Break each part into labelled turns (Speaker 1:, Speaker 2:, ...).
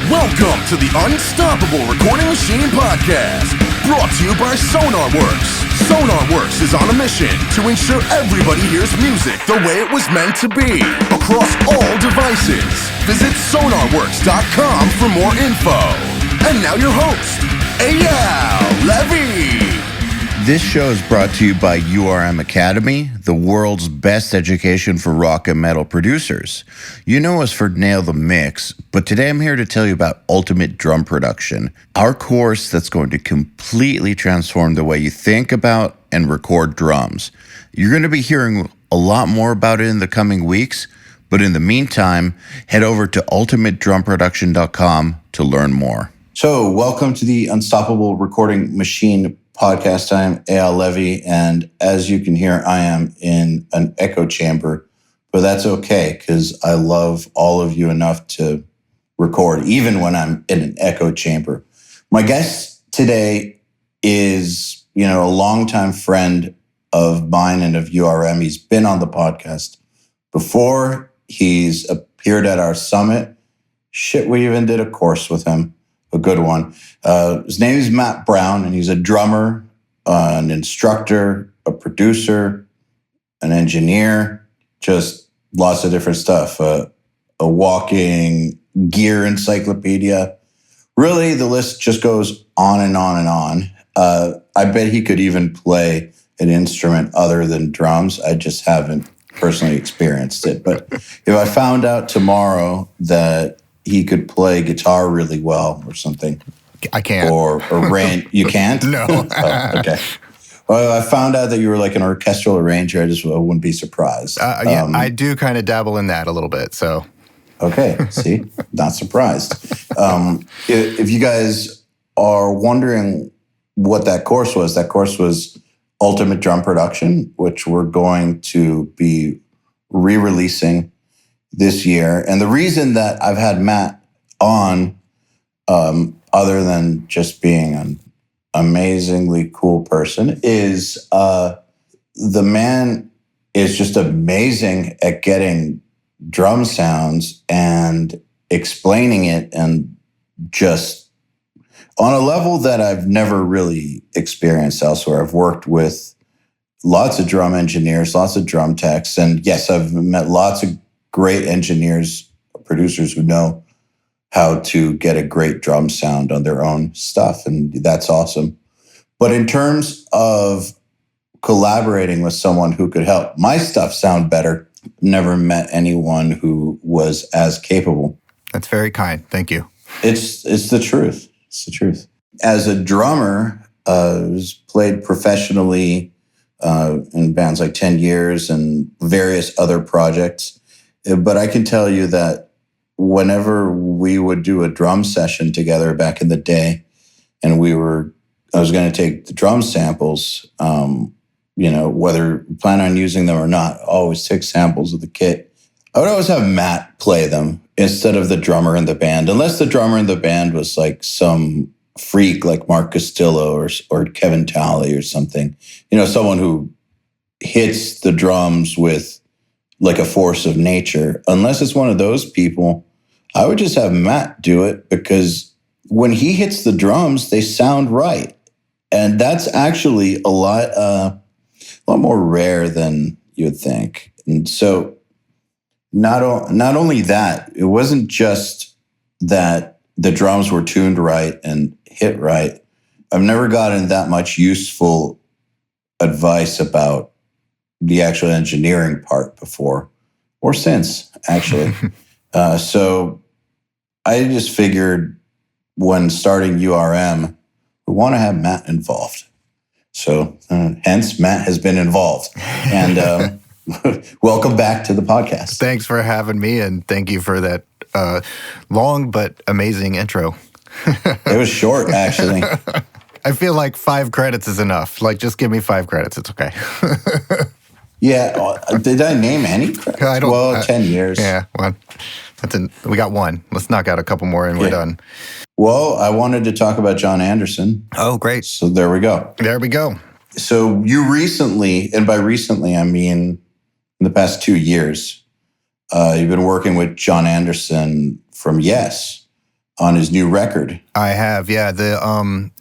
Speaker 1: Welcome to the Unstoppable Recording Machine Podcast, brought to you by SonarWorks. SonarWorks is on a mission to ensure everybody hears music the way it was meant to be, across all devices. Visit sonarworks.com for more info. And now your host, EYAL Levy.
Speaker 2: This show is brought to you by URM Academy, the world's best education for rock and metal producers. You know us for Nail the Mix, but today I'm here to tell you about Ultimate Drum Production, our course that's going to completely transform the way you think about and record drums. You're going to be hearing a lot more about it in the coming weeks, but in the meantime, head over to ultimatedrumproduction.com to learn more. So, welcome to the Unstoppable Recording Machine Podcast. I'm EYAL Levy, and as you can hear, I am in an echo chamber, but that's okay because I love all of you enough to record, even when I'm in an echo chamber. My guest today is, a longtime friend of mine and of URM. He's been on the podcast before. He's appeared at our summit. We even did a course with him. A good one. His name is Matt Brown, and he's a drummer, an instructor, a producer, an engineer, just lots of different stuff. A walking gear encyclopedia. Really, the list just goes on and on and on. I bet he could even play an instrument other than drums. I just haven't personally experienced it. But if I found out tomorrow that he could play guitar really well or something.
Speaker 3: I can't.
Speaker 2: Or you can't?
Speaker 3: No.
Speaker 2: Oh, okay. Well, I found out that you were like an orchestral arranger. I wouldn't be surprised.
Speaker 3: Yeah, I do kind of dabble in that a little bit, so.
Speaker 2: Okay, see? Not surprised. If you guys are wondering what that course was Ultimate Drum Production, which we're going to be re-releasing this year. And the reason that I've had Matt on, other than just being an amazingly cool person, is the man is just amazing at getting drum sounds and explaining it, and just on a level that I've never really experienced elsewhere. I've worked with lots of drum engineers, lots of drum techs, and yes, I've met lots of great engineers, producers who know how to get a great drum sound on their own stuff, and that's awesome. But in terms of collaborating with someone who could help my stuff sound better, never met anyone who was as capable.
Speaker 3: That's very kind. Thank you.
Speaker 2: It's the truth. It's the truth. As a drummer, who's played professionally in bands like 10 Years and various other projects. But I can tell you that whenever we would do a drum session together back in the day, and I was going to take the drum samples, whether plan on using them or not, always take samples of the kit. I would always have Matt play them instead of the drummer in the band, unless the drummer in the band was like some freak like Mark Castillo or Kevin Talley or something. Someone who hits the drums with like a force of nature. Unless it's one of those people, I would just have Matt do it, because when he hits the drums, they sound right. And that's actually a lot more rare than you'd think. And so not only that, it wasn't just that the drums were tuned right and hit right. I've never gotten that much useful advice about the actual engineering part before or since, actually. So I just figured when starting URM, we want to have Matt involved. So hence Matt has been involved. And welcome back to the podcast.
Speaker 3: Thanks for having me, and thank you for that long but amazing intro.
Speaker 2: It was short, actually.
Speaker 3: I feel like 5 credits is enough. Like, just give me 5 credits. It's okay.
Speaker 2: Yeah. Did I name any credits?
Speaker 3: I don't.
Speaker 2: Well, 10 years.
Speaker 3: Yeah. Well, we got 1. Let's knock out a couple more and we're done.
Speaker 2: Well, I wanted to talk about Jon Anderson.
Speaker 3: Oh, great.
Speaker 2: So there we go.
Speaker 3: There we go.
Speaker 2: So you recently, and by recently, I mean in the past 2 years, you've been working with Jon Anderson from Yes. on his new record.
Speaker 3: I have, yeah.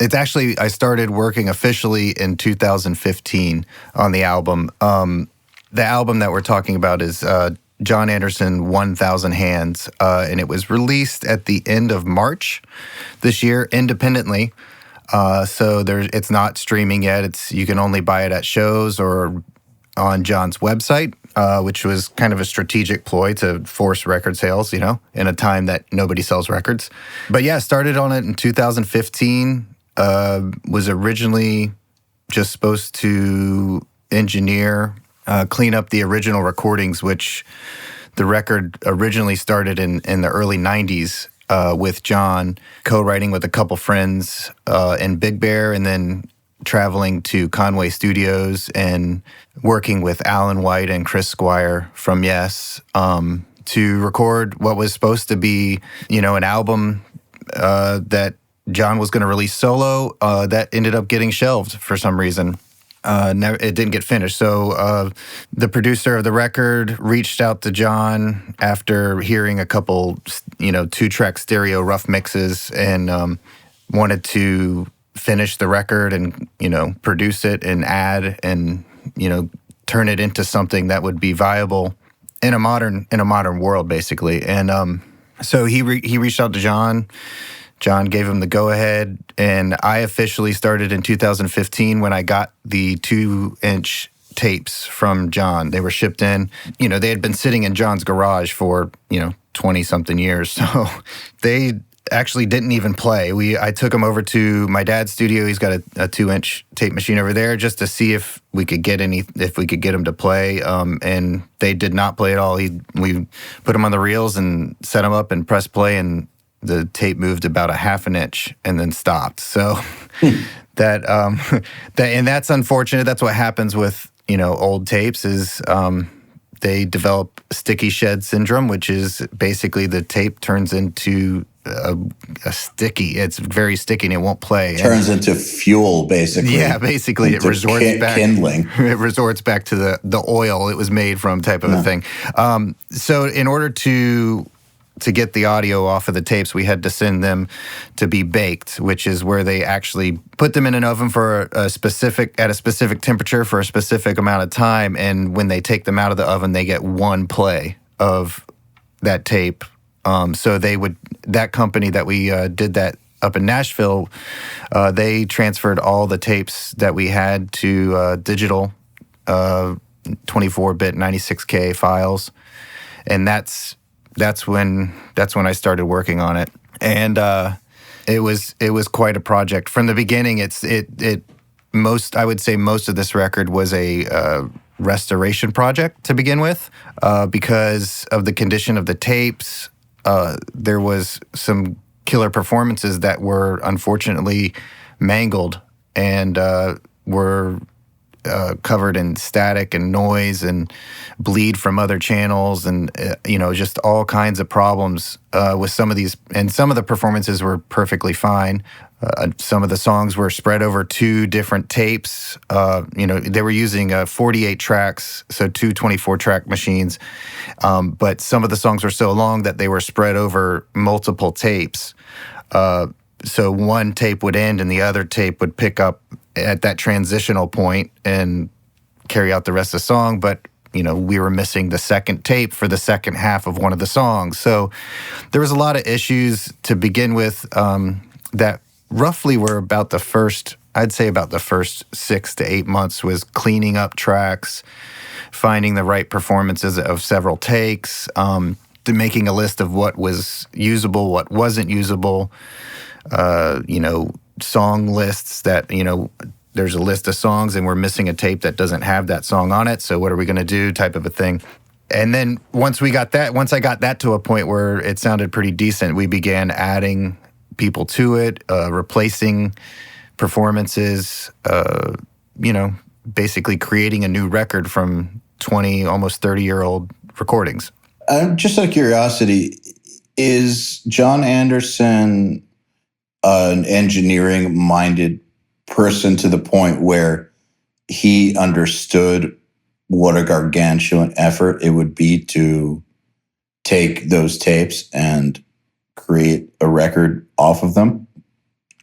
Speaker 3: It's actually, I started working officially in 2015 on the album. The album that we're talking about is Jon Anderson, 1,000 Hands, and it was released at the end of March this year independently. So it's not streaming yet. You can only buy it at shows or on Jon's website, which was kind of a strategic ploy to force record sales, in a time that nobody sells records. But yeah, started on it in 2015. Was originally just supposed to engineer, clean up the original recordings, which the record originally started in the early 90s with Jon co-writing with a couple friends in Big Bear, and then traveling to Conway Studios and working with Alan White and Chris Squire from Yes to record what was supposed to be, an album that Jon was going to release solo that ended up getting shelved for some reason. It didn't get finished. So the producer of the record reached out to Jon after hearing a couple, 2-track stereo rough mixes, and wanted to finish the record and, produce it and add and, turn it into something that would be viable in a modern world, basically. And so he reached out to Jon. Jon gave him the go-ahead, and I officially started in 2015 when I got the 2-inch tapes from Jon. They were shipped in. They had been sitting in Jon's garage for, 20-something years, so they actually didn't even play. I took them over to my dad's studio. He's got a 2-inch tape machine over there just to see if we could get them to play, and they did not play at all. We put them on the reels and set them up and pressed play, and the tape moved about a half an inch and then stopped. So and that's unfortunate. That's what happens with, old tapes is they develop sticky shed syndrome, which is basically the tape turns into a sticky. It's very sticky and it won't play.
Speaker 2: Turns into fuel, basically.
Speaker 3: Yeah, basically it resorts back.
Speaker 2: Kindling.
Speaker 3: It resorts back to the oil it was made from, type of a thing. So in order to get the audio off of the tapes, we had to send them to be baked, which is where they actually put them in an oven at a specific temperature for a specific amount of time. And when they take them out of the oven, they get one play of that tape. So that company that we did that up in Nashville, they transferred all the tapes that we had to digital 24-bit 96K files, and that's when I started working on it, and it was quite a project from the beginning. I would say most of this record was a restoration project to begin with, because of the condition of the tapes. There was some killer performances that were unfortunately mangled and were covered in static and noise and bleed from other channels, and just all kinds of problems with some of these. And some of the performances were perfectly fine. Some of the songs were spread over 2 different tapes. They were using 48 tracks, so 2 24-track machines. But some of the songs were so long that they were spread over multiple tapes. So one tape would end and the other tape would pick up at that transitional point and carry out the rest of the song. But, we were missing the second tape for the second half of one of the songs. So there was a lot of issues to begin with that roughly were about the first 6 to 8 months was cleaning up tracks, finding the right performances of several takes, to making a list of what was usable, what wasn't usable, song lists that, there's a list of songs and we're missing a tape that doesn't have that song on it. So what are we going to do, type of a thing. And then once I got that to a point where it sounded pretty decent, we began adding people to it, replacing performances, basically creating a new record from 20, almost 30-year-old recordings.
Speaker 2: Just out of curiosity, is Jon Anderson an engineering-minded person to the point where he understood what a gargantuan effort it would be to take those tapes and create a record off of them?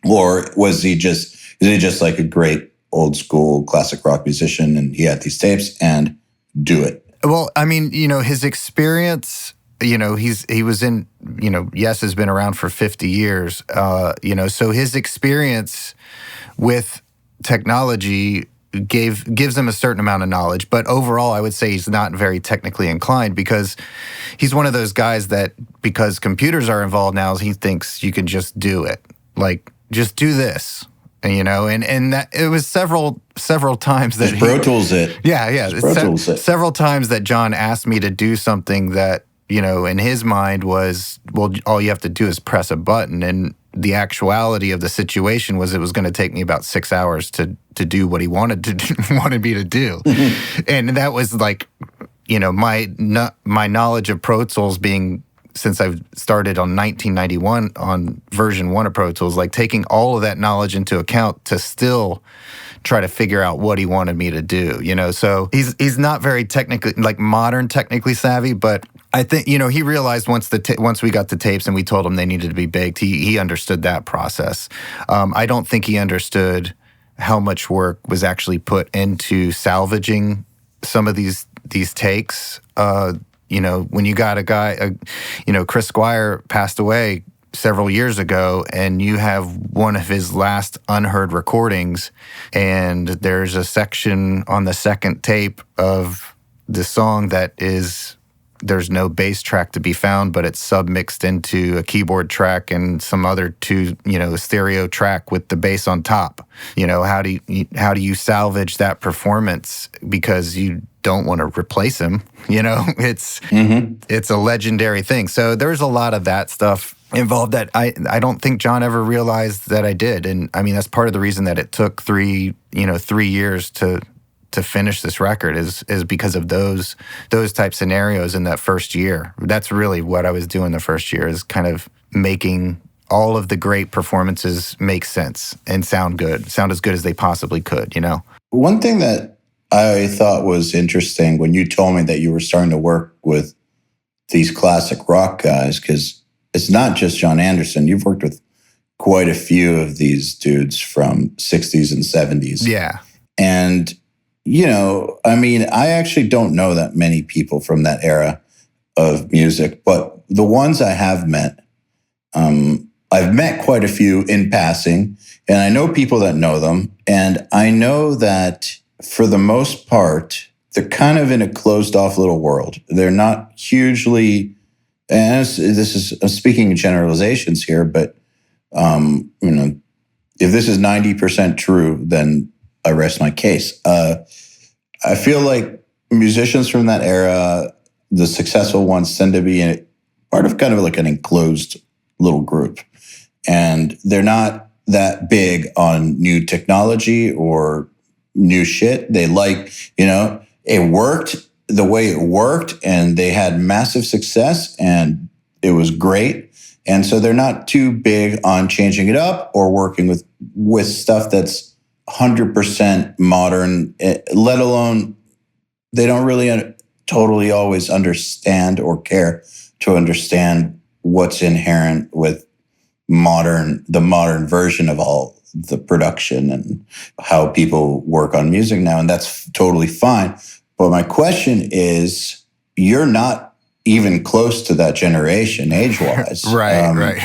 Speaker 2: Or is he just like a great old school classic rock musician and he had these tapes and do it?
Speaker 3: Well, I mean, his experience, he was in, Yes has been around for 50 years, so his experience with technology gives him a certain amount of knowledge. But overall, I would say he's not very technically inclined because he's one of those guys that, because computers are involved now, he thinks you can just do it. Like, just do this. And that it was several times that
Speaker 2: Pro Tools it.
Speaker 3: Yeah.
Speaker 2: Pro Tools it.
Speaker 3: Several times that Jon asked me to do something that, in his mind was, well, all you have to do is press a button. And the actuality of the situation was it was going to take me about 6 hours to do what he wanted me to do. And that was like, my knowledge of Pro Tools being, since I've started on 1991 on version 1 of Pro Tools, like taking all of that knowledge into account to still try to figure out what he wanted me to do, So he's not very technically savvy, but I think, he realized once we got the tapes and we told him they needed to be baked, he understood that process. I don't think he understood how much work was actually put into salvaging some of these takes. When you got a guy, Chris Squire passed away several years ago, and you have one of his last unheard recordings, and there's a section on the second tape of the song that there's no bass track to be found, but it's submixed into a keyboard track and some other two, stereo track with the bass on top. How do you salvage that performance because you don't want to replace him? It's a legendary thing. So there's a lot of that stuff involved that I don't think Jon ever realized that I did. And I mean, that's part of the reason that it took 3 years to finish this record is because of those type scenarios in that first year. That's really what I was doing the first year, is kind of making all of the great performances make sense and sound as good as they possibly could,
Speaker 2: One thing that I thought was interesting when you told me that you were starting to work with these classic rock guys, because it's not just Jon Anderson. You've worked with quite a few of these dudes from 60s and 70s.
Speaker 3: Yeah.
Speaker 2: And I actually don't know that many people from that era of music, but the ones I have met, I've met quite a few in passing, and I know people that know them, and I know that for the most part, they're kind of in a closed off little world. They're not hugely, and I'm speaking in generalizations here, but, if this is 90% true, then I rest my case. I feel like musicians from that era, the successful ones, tend to be part of kind of like an enclosed little group. And they're not that big on new technology or new shit. They it worked the way it worked, and they had massive success, and it was great. And so they're not too big on changing it up or working with stuff that's 100% modern, let alone they don't really totally always understand or care to understand what's inherent with the modern version of all the production and how people work on music now. And that's totally fine. But my question is, you're not even close to that generation age-wise.
Speaker 3: Right.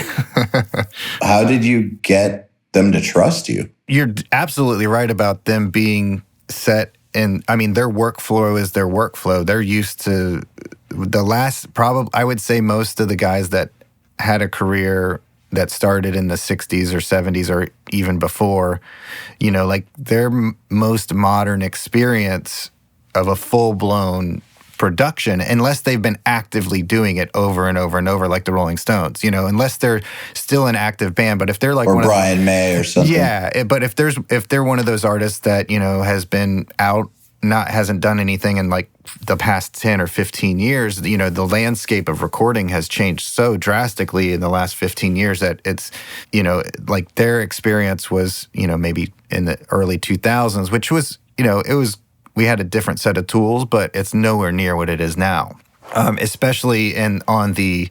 Speaker 2: How did you get them to trust you?
Speaker 3: You're absolutely right about them being set in, their workflow is their workflow. They're used to I would say most of the guys that had a career that started in the 60s or 70s or even before, their most modern experience of a full-blown production, unless they've been actively doing it over and over and over, like the Rolling Stones, unless they're still an active band. But if they're like
Speaker 2: Brian May or something,
Speaker 3: yeah. But if they're one of those artists that has been out, hasn't done anything in like the past 10 or 15 years, the landscape of recording has changed so drastically in the last 15 years that it's, like their experience was, maybe in the early 2000s, which was, we had a different set of tools, but it's nowhere near what it is now. especially on the,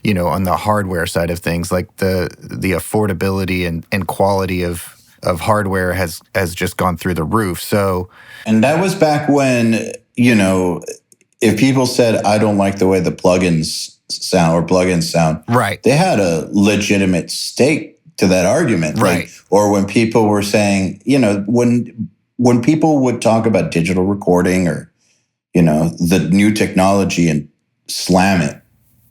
Speaker 3: on the hardware side of things, like the affordability and quality of hardware has just gone through the roof. So,
Speaker 2: and that was back when, if people said, I don't like the way the plugins sound,
Speaker 3: right,
Speaker 2: they had a legitimate stake to that argument.
Speaker 3: Right.
Speaker 2: Or when people were saying, when people would talk about digital recording or, the new technology and slam it.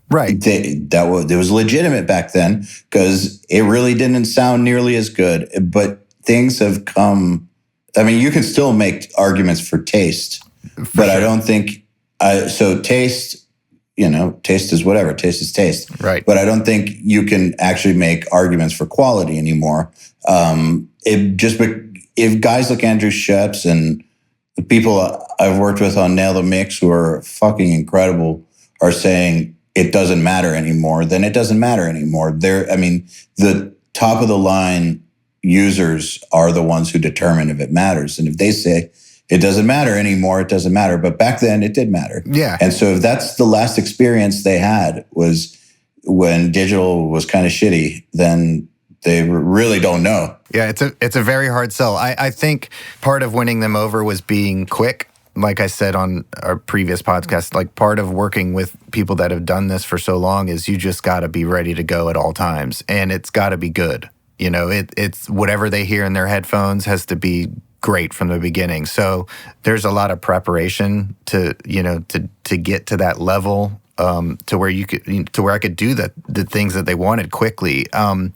Speaker 3: Right.
Speaker 2: It was legitimate back then because it really didn't sound nearly as good. But things have come. I mean, you can still make arguments for taste, but sure. I don't think. So taste, taste is whatever. Taste is taste.
Speaker 3: Right.
Speaker 2: But I don't think you can actually make arguments for quality anymore. If guys like Andrew Sheps and the people I've worked with on Nail the Mix who are fucking incredible are saying it doesn't matter anymore, then it doesn't matter anymore. The top of the line users are the ones who determine if it matters. And if they say it doesn't matter anymore, it doesn't matter. But back then it did matter.
Speaker 3: Yeah.
Speaker 2: And so if that's the last experience they had was when digital was kind of shitty, then they really don't know.
Speaker 3: Yeah, it's a very hard sell. I think part of winning them over was being quick. Like I said on our previous podcast, like part of working with people that have done this for so long is you just got to be ready to go at all times, and it's got to be good. It's whatever they hear in their headphones has to be great from the beginning. So there's a lot of preparation to get to that level. To where I could do the things that they wanted quickly. But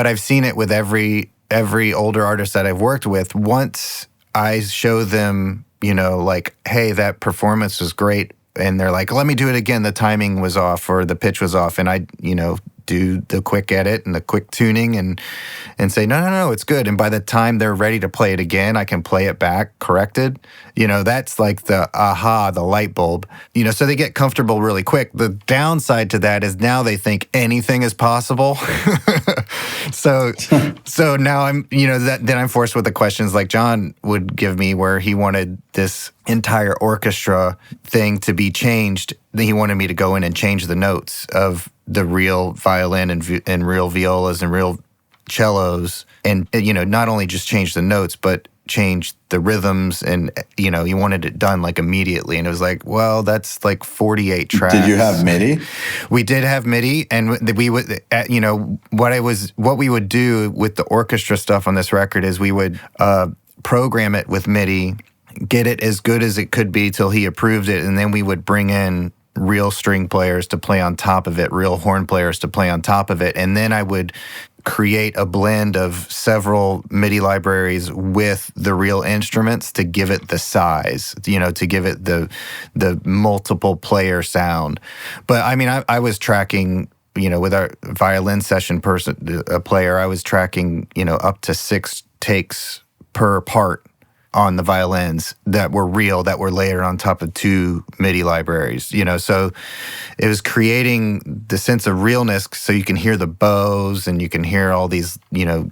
Speaker 3: I've seen it with every older artist that I've worked with. Once I show them, like, hey, that performance was great, and they're like, let me do it again. The timing was off or the pitch was off, and I, do the quick edit and the quick tuning and say, no, it's good. And by the time they're ready to play it again, I can play it back corrected. That's like the light bulb. So they get comfortable really quick. The downside to that is now they think anything is possible. So now I'm, then I'm forced with the questions like Jon would give me where he wanted this entire orchestra thing to be changed. He wanted me to go in and change the notes of the real violin and real violas and real cellos, and not only just change the notes, but change the rhythms, and he wanted it done like immediately. And it was like, well, that's like 48 tracks.
Speaker 2: Did you have MIDI?
Speaker 3: We did have MIDI, and we would, what we would do with the orchestra stuff on this record is we would program it with MIDI, get it as good as it could be till he approved it, and then we would bring in real string players to play on top of it, real horn players to play on top of it. And then I would create a blend of several MIDI libraries with the real instruments to give it the size, to give it the multiple player sound. But I mean, I was tracking, with our violin session player, I was tracking, up to 6 takes per part on the violins that were real, that were layered on top of 2 MIDI libraries, so it was creating the sense of realness so you can hear the bows and you can hear all these,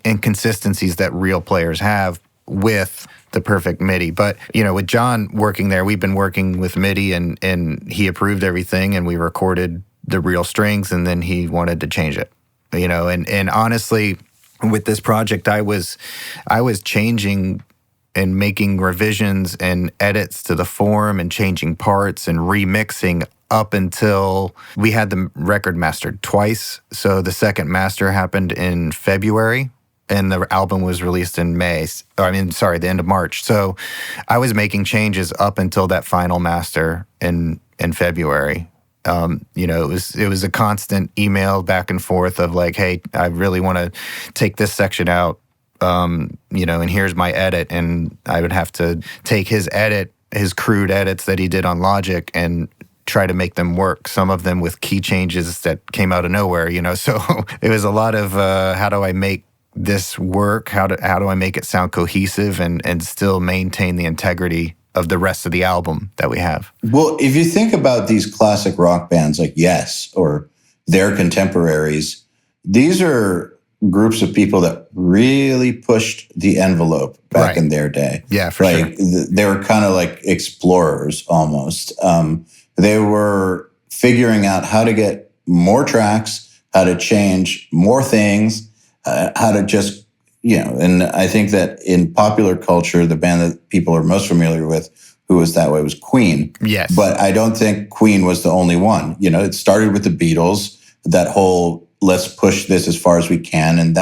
Speaker 3: inconsistencies that real players have with the perfect MIDI. But, with Jon working there, we've been working with MIDI and he approved everything and we recorded the real strings, and then he wanted to change it, and honestly, with this project, I was changing and making revisions and edits to the form and changing parts and remixing up until we had the record mastered twice. So the second master happened in February and the album was released in the end of March. So I was making changes up until that final master in February. It was a constant email back and forth of like, hey, I really want to take this section out. And here's my edit. And I would have to take his crude edits that he did on Logic and try to make them work. Some of them with key changes that came out of nowhere, So it was a lot of how do I make this work? How do I make it sound cohesive and still maintain the integrity of the rest of the album that we have?
Speaker 2: Well, if you think about these classic rock bands like Yes or their contemporaries, these are groups of people that really pushed the envelope back in their day.
Speaker 3: Yeah, for sure.
Speaker 2: They were kind of like explorers almost. They were figuring out how to get more tracks, how to change more things, how to just, and I think that in popular culture, the band that people are most familiar with who was that way was Queen.
Speaker 3: Yes.
Speaker 2: But I don't think Queen was the only one. It started with the Beatles, that whole let's push this as far as we can. And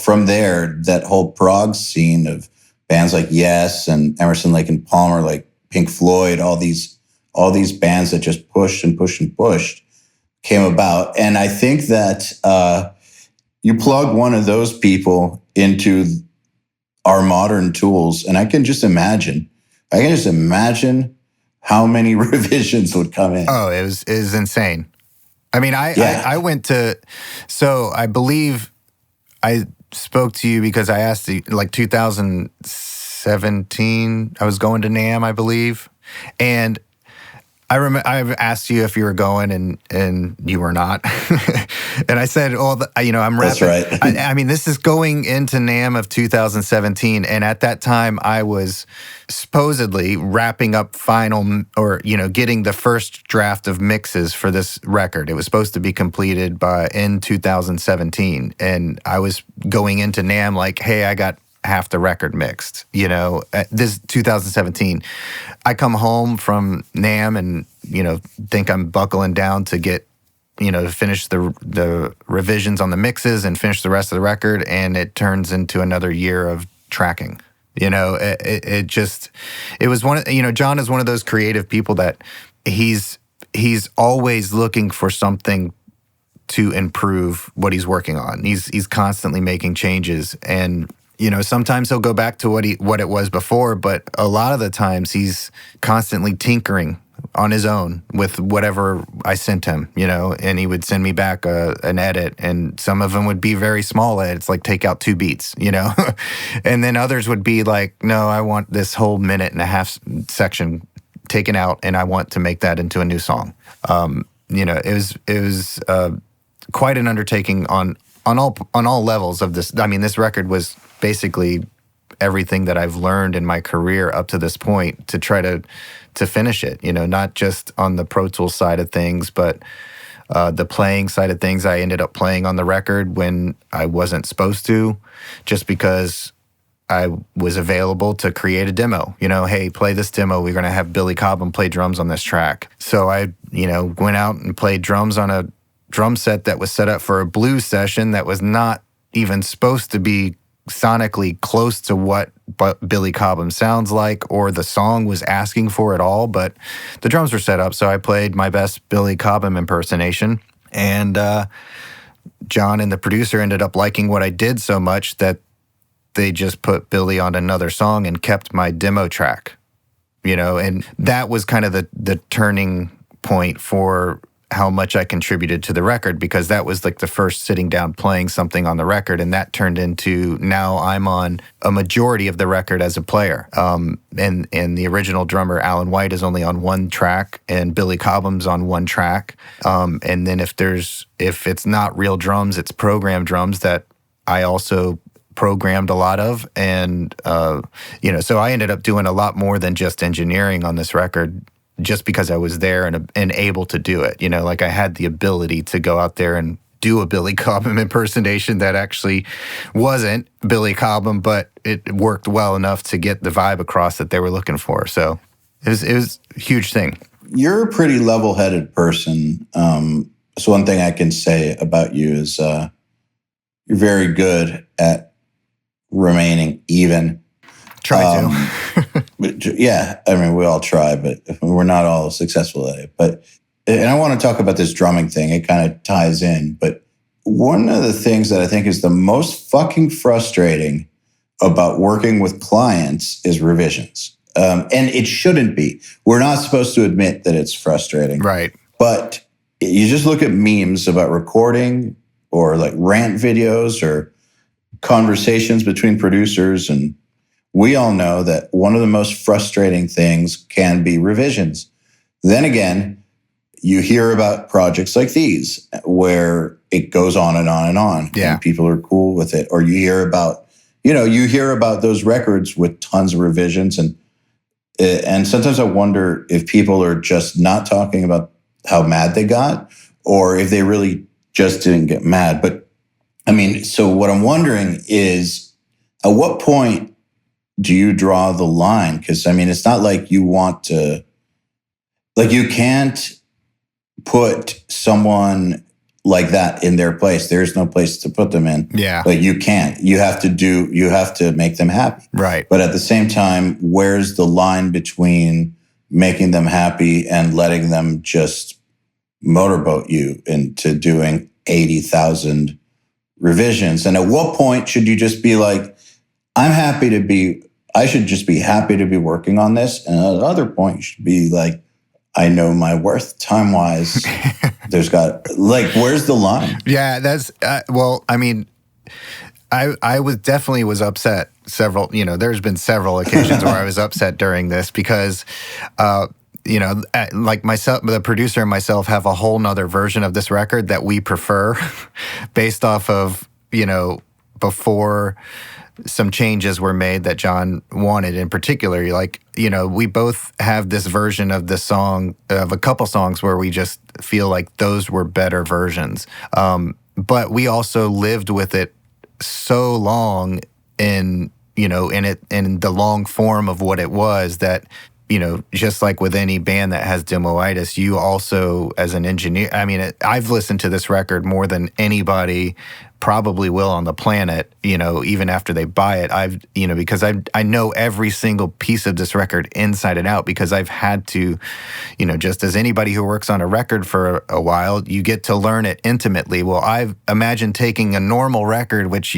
Speaker 2: from there, that whole prog scene of bands like Yes and Emerson, Lake and Palmer, like Pink Floyd, all these bands that just pushed and pushed and pushed came about. And I think that you plug one of those people into our modern tools, and I can just imagine how many revisions would come in.
Speaker 3: Oh, it was insane. I mean, I went to, so I believe I spoke to you because I asked you, like 2017, I was going to NAMM, I believe. And I remember I asked you if you were going, and you were not. And I said, I'm wrapping.
Speaker 2: That's right.
Speaker 3: I mean, this is going into NAMM of 2017, and at that time, I was supposedly wrapping up getting the first draft of mixes for this record. It was supposed to be completed in 2017, and I was going into NAMM like, hey, I got half the record mixed, this 2017. I come home from NAMM and, think I'm buckling down to get, to finish the revisions on the mixes and finish the rest of the record. And it turns into another year of tracking. It was Jon is one of those creative people that he's always looking for something to improve what he's working on. He's constantly making changes, and sometimes he'll go back to what it was before, but a lot of the times he's constantly tinkering on his own with whatever I sent him, and he would send me back an edit, and some of them would be very small edits, like take out 2 beats, and then others would be like, no, I want this whole 1.5-minute section taken out, and I want to make that into a new song. It was quite an undertaking on all levels of this. I mean, this record was basically everything that I've learned in my career up to this point to try to finish it, not just on the Pro Tools side of things, but the playing side of things. I ended up playing on the record when I wasn't supposed to, just because I was available to create a demo. Hey, play this demo. We're going to have Billy Cobham play drums on this track. So I, went out and played drums on a drum set that was set up for a blues session that was not even supposed to be sonically close to what Billy Cobham sounds like or the song was asking for at all, but the drums were set up, so I played my best Billy Cobham impersonation, and Jon and the producer ended up liking what I did so much that they just put Billy on another song and kept my demo track, and that was kind of the turning point for how much I contributed to the record, because that was like the first sitting down playing something on the record, and that turned into now I'm on a majority of the record as a player. And the original drummer Alan White is only on 1 track, and Billy Cobham's on 1 track. And then if it's not real drums, it's programmed drums that I also programmed a lot of, and so I ended up doing a lot more than just engineering on this record, just because I was there and able to do it. Like I had the ability to go out there and do a Billy Cobham impersonation that actually wasn't Billy Cobham, but it worked well enough to get the vibe across that they were looking for. So it was a huge thing.
Speaker 2: You're a pretty level-headed person. So one thing I can say about you is you're very good at remaining even.
Speaker 3: Try to.
Speaker 2: Yeah, I mean, we all try, but we're not all successful at it. And I want to talk about this drumming thing. It kind of ties in. But one of the things that I think is the most fucking frustrating about working with clients is revisions. And it shouldn't be. We're not supposed to admit that it's frustrating.
Speaker 3: Right.
Speaker 2: But you just look at memes about recording or like rant videos or conversations between producers, and we all know that one of the most frustrating things can be revisions. Then again, you hear about projects like these where it goes on and on and on, and people are cool with it. Or you hear about, those records with tons of revisions, and sometimes I wonder if people are just not talking about how mad they got, or if they really just didn't get mad. But I mean, so what I'm wondering is, at what point do you draw the line? Because I mean, it's not like you want to, like, you can't put someone like that in their place. There's no place to put them in.
Speaker 3: Yeah.
Speaker 2: Like, you can't. You have to make them happy.
Speaker 3: Right.
Speaker 2: But at the same time, where's the line between making them happy and letting them just motorboat you into doing 80,000 revisions? And at what point should you just be like, I should just be happy to be working on this? And at another point, you should be like, I know my worth time-wise. Where's the line?
Speaker 3: Yeah, that's, well, I mean, I was definitely upset there's been several occasions where I was upset during this because, like myself, the producer and myself have a whole nother version of this record that we prefer based off of, before some changes were made that Jon wanted in particular. Like, we both have this version of the song, of a couple songs where we just feel like those were better versions. But we also lived with it so long in the long form of what it was that, just like with any band that has demoitis, you also, as an engineer, I mean, I've listened to this record more than anybody probably will on the planet, even after they buy it. Because I know every single piece of this record inside and out, because I've had to, just as anybody who works on a record for a while, you get to learn it intimately. Well, I've imagined taking a normal record, which,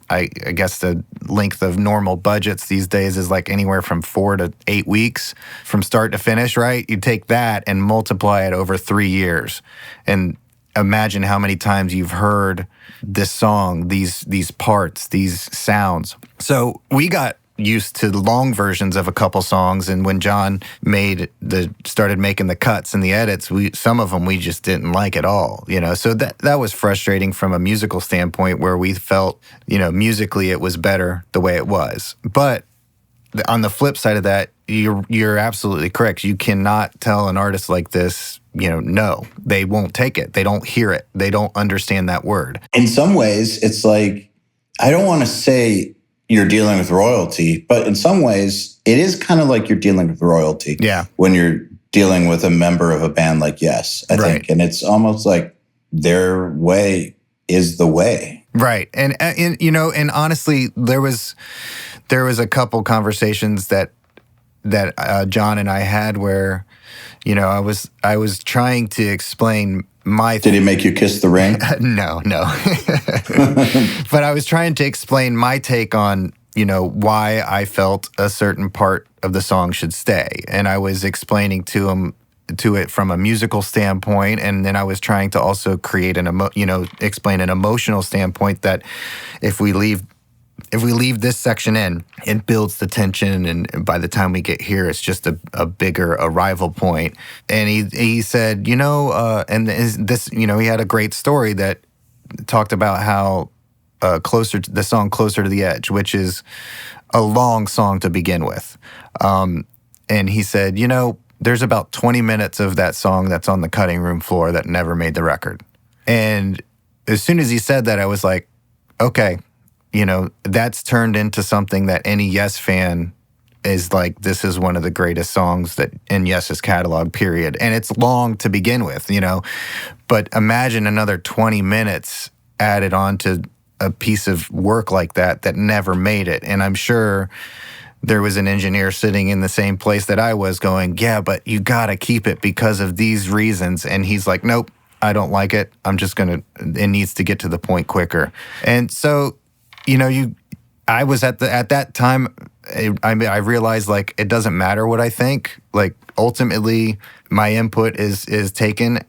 Speaker 3: I guess the length of normal budgets these days is like anywhere from 4 to 8 weeks from start to finish, right? You take that and multiply it over 3 years, and imagine how many times you've heard this song, these parts, these sounds. So we got used to long versions of a couple songs, and when Jon started making the cuts and the edits, some of them we just didn't like at all. So that was frustrating from a musical standpoint, where we felt, musically it was better the way it was. But on the flip side of that, you're absolutely correct. You cannot tell an artist like this, no, they won't take it. They don't hear it. They don't understand that word.
Speaker 2: In some ways, it's like, I don't want to say you're dealing with royalty, but in some ways, it is kind of like you're dealing with royalty.
Speaker 3: Yeah.
Speaker 2: When you're dealing with a member of a band like Yes, I think. And it's almost like their way is the way.
Speaker 3: Right. And honestly, there was a couple conversations that Jon and I had where, I was trying to explain my...
Speaker 2: Did he make you kiss the ring?
Speaker 3: No. But I was trying to explain my take on, why I felt a certain part of the song should stay. And I was explaining to it from a musical standpoint, and then I was trying to also create explain an emotional standpoint, that if we leave this section in, it builds the tension, and by the time we get here, it's just a bigger arrival point. And he said, and this, he had a great story that talked about how the song Closer to the Edge, which is a long song to begin with. And he said, there's about 20 minutes of that song that's on the cutting room floor that never made the record. And as soon as he said that, I was like, okay, that's turned into something that any Yes fan is like, this is one of the greatest songs that in Yes's catalog, period. And it's long to begin with, but imagine another 20 minutes added on to a piece of work like that never made it. And I'm sure there was an engineer sitting in the same place that I was going, yeah, but you gotta keep it because of these reasons. And he's like, nope, I don't like it. It needs to get to the point quicker. And so, I was at that time, I realized, like, it doesn't matter what I think. Like, ultimately, my input is taken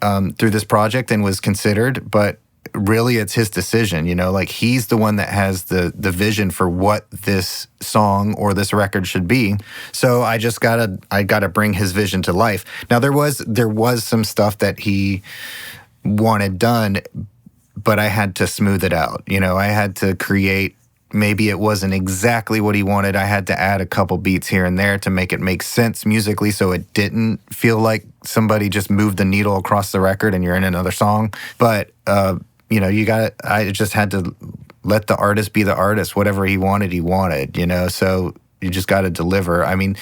Speaker 3: through this project and was considered. But really it's his decision, like he's the one that has the vision for what this song or this record should be. So I gotta bring his vision to life. Now there was some stuff that he wanted done, but I had to smooth it out. I had to create, maybe it wasn't exactly what he wanted. I had to add a couple beats here and there to make it make sense musically, so it didn't feel like somebody just moved the needle across the record and you're in another song. But I just had to let the artist be the artist. Whatever he wanted, so you just got to deliver. I mean,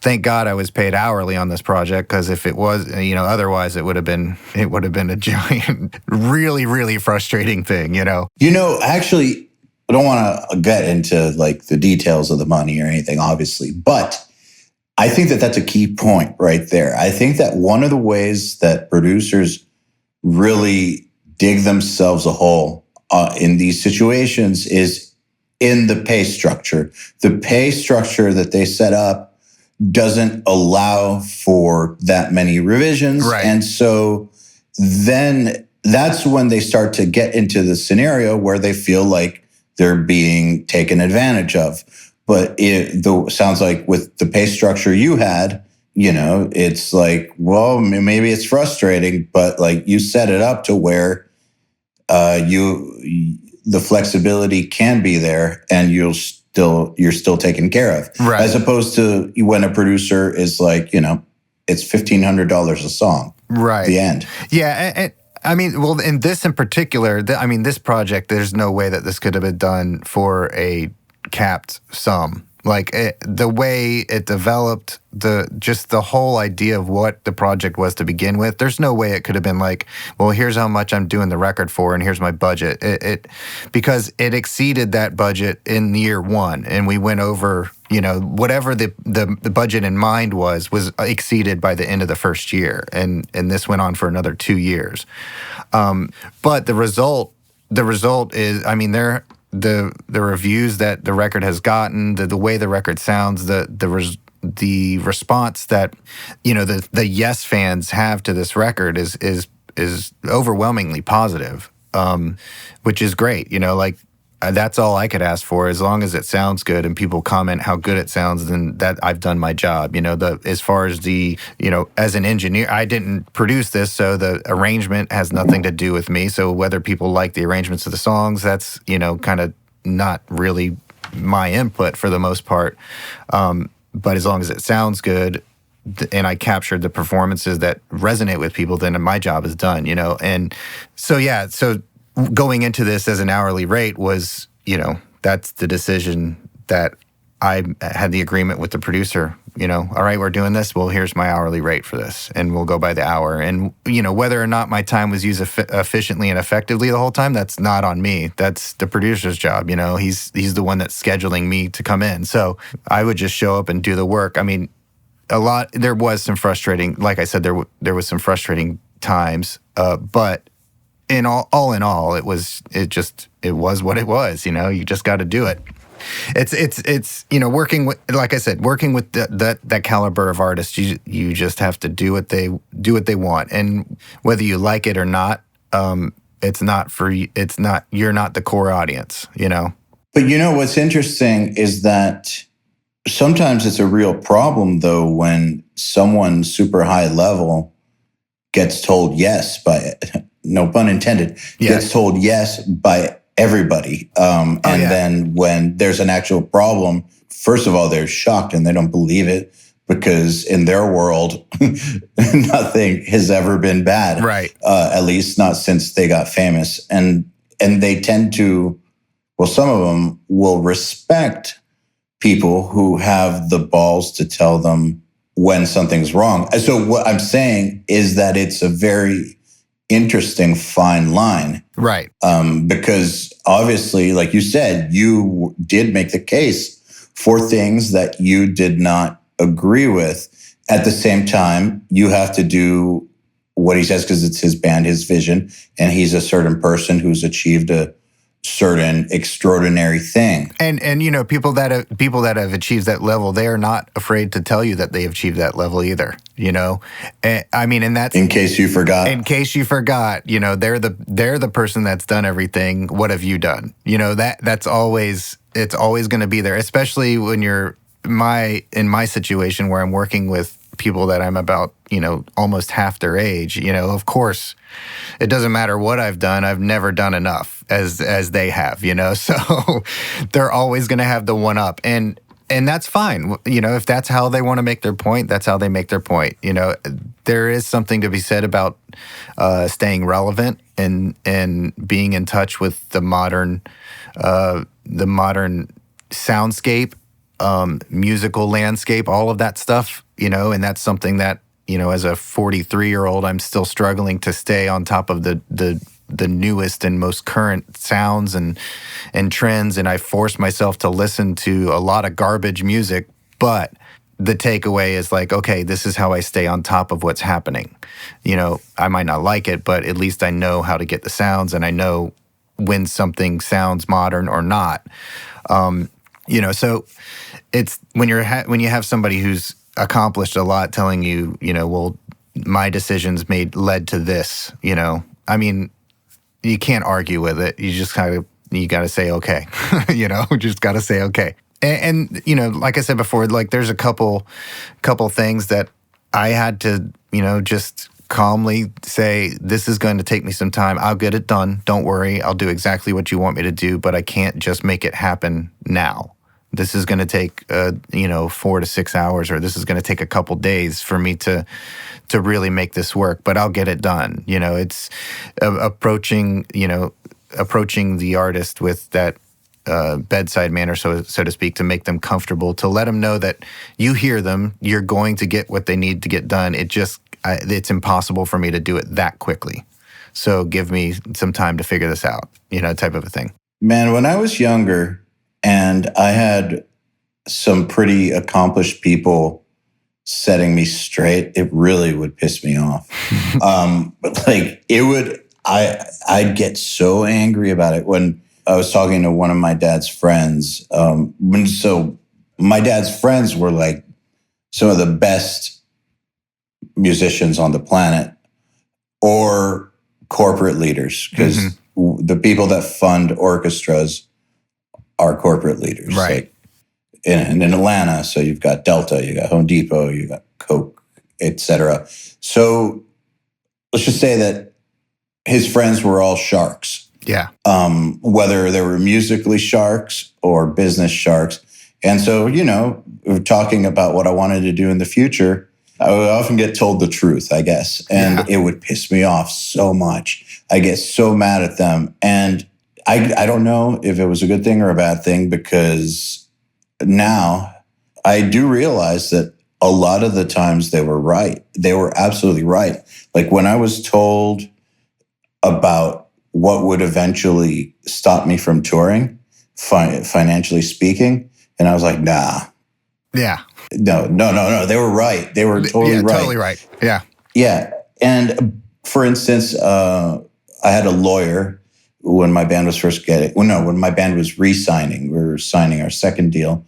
Speaker 3: thank God I was paid hourly on this project, because if it was, otherwise it would have been a giant, really, really frustrating thing.
Speaker 2: Actually, I don't want to get into like the details of the money or anything, obviously, but I think that that's a key point right there. I think that one of the ways that producers really dig themselves a hole in these situations is in the pay structure. The pay structure that they set up doesn't allow for that many revisions.
Speaker 3: Right.
Speaker 2: And so then that's when they start to get into the scenario where they feel like they're being taken advantage of. But it sounds like with the pay structure you had, it's like, well, maybe it's frustrating, but like you set it up to where the flexibility can be there and you're still taken care of.
Speaker 3: Right.
Speaker 2: As opposed to when a producer is like, it's $1,500 a song.
Speaker 3: Right.
Speaker 2: The end.
Speaker 3: Yeah. And I mean, well, in this in particular, this project, there's no way that this could have been done for a capped sum. Like the way it developed, the whole idea of what the project was to begin with, there's no way it could have been like, well, here's how much I'm doing the record for, and here's my budget. Because it exceeded that budget in year one, and we went over, whatever the budget in mind was exceeded by the end of the first year, and this went on for another 2 years. But the result is, the reviews that the record has gotten, the way the record sounds, the response that the Yes fans have to this record is overwhelmingly positive, which is great. That's all I could ask for. As long as it sounds good and people comment how good it sounds, then that I've done my job. As far as as an engineer, I didn't produce this, so the arrangement has nothing to do with me. So whether people like the arrangements of the songs, that's, kind of not really my input for the most part. But as long as it sounds good and I captured the performances that resonate with people, then my job is done, And so going into this as an hourly rate was, that's the decision that I had the agreement with the producer, all right, we're doing this. Well, here's my hourly rate for this, and we'll go by the hour. And, whether or not my time was used efficiently and effectively the whole time, that's not on me. That's the producer's job. He's the one that's scheduling me to come in. So I would just show up and do the work. There was some frustrating, like I said, there was some frustrating times, but in all, it was what it was. You just got to do it. It's working with, like I said, working with that caliber of artists. You just have to do what they want, and whether you like it or not, it's not for you. You're not the core audience.
Speaker 2: But what's interesting is that sometimes it's a real problem, though, when someone super high level gets told yes by, no pun intended, gets told yes by everybody. Then when there's an actual problem, first of all, they're shocked and they don't believe it, because in their world, nothing has ever been bad.
Speaker 3: Right.
Speaker 2: At least not since they got famous. And they tend to, well, some of them will respect people who have the balls to tell them when something's wrong. And so what I'm saying is that it's a very interesting fine line.
Speaker 3: Right.
Speaker 2: Because obviously, like you said, you did make the case for things that you did not agree with. At the same time, you have to do what he says because it's his band, his vision, and he's a certain person who's achieved a certain extraordinary thing.
Speaker 3: And you know, people that have achieved that level, they are not afraid to tell you that they have achieved that level either. You know, I mean, and that's
Speaker 2: In case you forgot.
Speaker 3: in case you forgot. You know, they're the person that's done everything. What have you done? You know, it's always going to be there, especially when you're in my situation where I'm working with people that I'm about, you know, almost half their age. You know, of course, it doesn't matter what I've done. I've never done enough as they have, you know, so they're always going to have the one up. And that's fine. You know, if that's how they want to make their point, that's how they make their point. You know, there is something to be said about staying relevant and being in touch with the modern soundscape, musical landscape, all of that stuff, you know, and that's something that, you know, as a 43-year-old, I'm still struggling to stay on top of the newest and most current sounds and trends, and I force myself to listen to a lot of garbage music, but the takeaway is like, okay, this is how I stay on top of what's happening. You know, I might not like it, but at least I know how to get the sounds, and I know when something sounds modern or not. You know, so it's when you have somebody who's accomplished a lot telling you, you know, well, my decisions led to this, you know. I mean, you can't argue with it. You just got to say okay. You know, just got to say okay. And you know, like I said before, like there's a couple things that I had to, you know, just calmly say, this is going to take me some time. I'll get it done. Don't worry. I'll do exactly what you want me to do, but I can't just make it happen now. This is going to take, 4 to 6 hours, or this is going to take a couple days for me to really make this work, but I'll get it done. You know, it's approaching the artist with that bedside manner, so to speak, to make them comfortable, to let them know that you hear them, you're going to get what they need to get done. It's impossible for me to do it that quickly. So give me some time to figure this out, you know, type of a thing.
Speaker 2: Man, when I was younger and I had some pretty accomplished people setting me straight, it really would piss me off. I'd get so angry about it when I was talking to one of my dad's friends. So my dad's friends were like some of the best musicians on the planet, or corporate leaders, because the people that fund orchestras are corporate leaders.
Speaker 3: Right.
Speaker 2: Like in Atlanta, so you've got Delta, you got Home Depot, you got Coke, etc. So let's just say that his friends were all sharks.
Speaker 3: Yeah.
Speaker 2: Whether they were musically sharks or business sharks. And so, you know, talking about what I wanted to do in the future, I would often get told the truth, I guess. And it would piss me off so much. I get so mad at them. And I don't know if it was a good thing or a bad thing, because now I do realize that a lot of the times they were right. They were absolutely right. Like when I was told about what would eventually stop me from touring, financially speaking, and I was like, nah.
Speaker 3: Yeah.
Speaker 2: No. They were right. They were totally right.
Speaker 3: Totally right. Yeah.
Speaker 2: Yeah. And for instance, I had a lawyer when my band was when my band was re-signing. We were signing our second deal.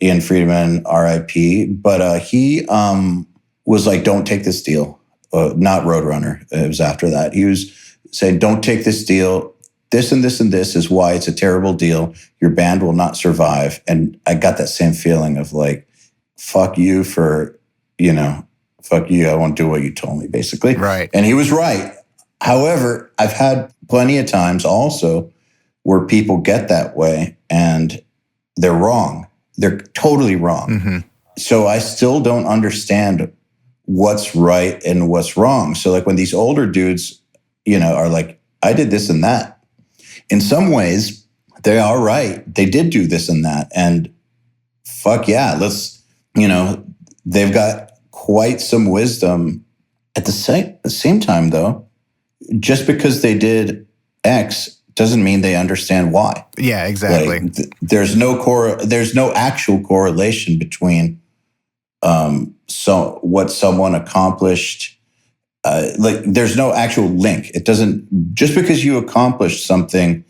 Speaker 2: Ian Friedman, R.I.P. But he was like, don't take this deal. Not Roadrunner. It was after that. He was saying, don't take this deal. This and this and this is why it's a terrible deal. Your band will not survive. And I got that same feeling of like, fuck you for, fuck you. I won't do what you told me, basically.
Speaker 3: Right.
Speaker 2: And he was right. However, I've had plenty of times also where people get that way and they're wrong. They're totally wrong.
Speaker 3: Mm-hmm.
Speaker 2: So I still don't understand what's right and what's wrong. So like when these older dudes, are like, I did this and that. In some ways, they are right. They did do this and that. And fuck yeah, they've got quite some wisdom. At the same time, though, just because they did X doesn't mean they understand why.
Speaker 3: Yeah, exactly.
Speaker 2: Like, there's no actual correlation between what someone accomplished. There's no actual link. It doesn't, just because you accomplished something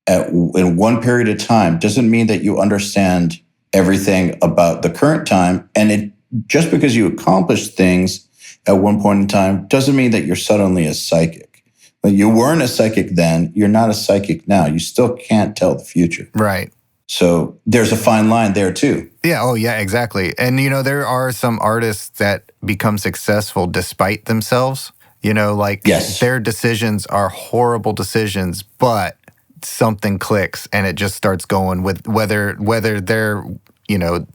Speaker 2: in one period of time doesn't mean that you understand everything about the current time. And just because you accomplish things at one point in time doesn't mean that you're suddenly a psychic. Like, you weren't a psychic then, you're not a psychic now. You still can't tell the future.
Speaker 3: Right.
Speaker 2: So there's a fine line there too.
Speaker 3: Yeah. Oh, yeah, exactly. And, there are some artists that become successful despite themselves.
Speaker 2: Yes.
Speaker 3: Their decisions are horrible decisions, but something clicks and it just starts going with whether they're,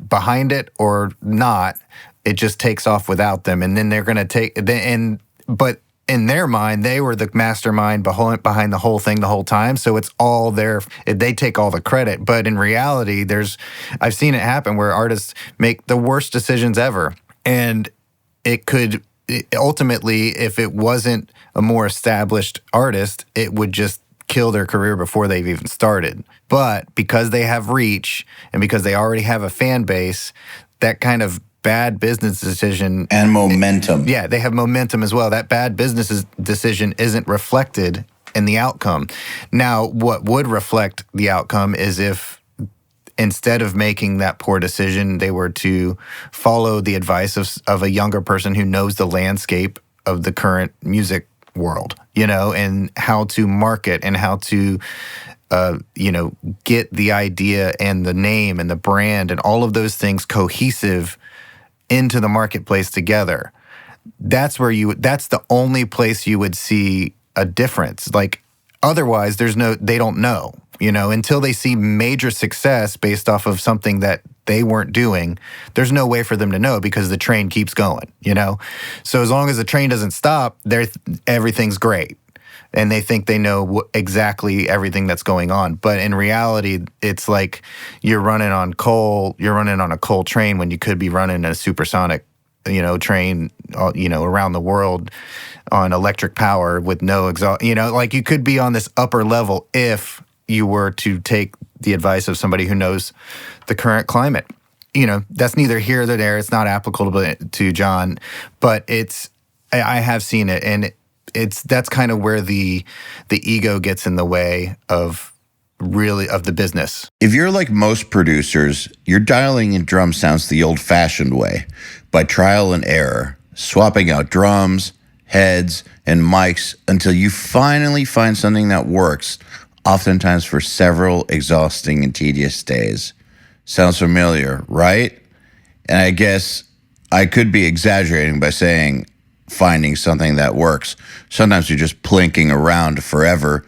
Speaker 3: behind it or not, it just takes off without them. And then they're going to but in their mind, they were the mastermind behind the whole thing the whole time. So it's all they take all the credit. But in reality, I've seen it happen where artists make the worst decisions ever. And ultimately, if it wasn't a more established artist, it would just kill their career before they've even started. But because they have reach and because they already have a fan base, that kind of bad business decision
Speaker 2: and momentum.
Speaker 3: Yeah, they have momentum as well. That bad business decision isn't reflected in the outcome. Now, what would reflect the outcome is if instead of making that poor decision, they were to follow the advice of a younger person who knows the landscape of the current music world, and how to market and how to get the idea and the name and the brand and all of those things cohesive into the marketplace together. That's the only place you would see a difference. Like, otherwise they don't know, until they see major success based off of something that they weren't doing, there's no way for them to know because the train keeps going, So as long as the train doesn't stop, everything's great. And they think they know exactly everything that's going on. But in reality, it's like you're running on a coal train when you could be running a supersonic, train, around the world on electric power with no exhaust. Like, you could be on this upper level if you were to take the advice of somebody who knows the current climate. That's neither here nor there. It's not applicable to Jon, but I have seen it, and that's kind of where the ego gets in the way of the business.
Speaker 2: If you're like most producers, you're dialing in drum sounds the old-fashioned way, by trial and error, swapping out drums, heads, and mics until you finally find something that works, oftentimes for several exhausting and tedious days. Sounds familiar, right? And I guess I could be exaggerating by saying finding something that works. Sometimes you're just plinking around forever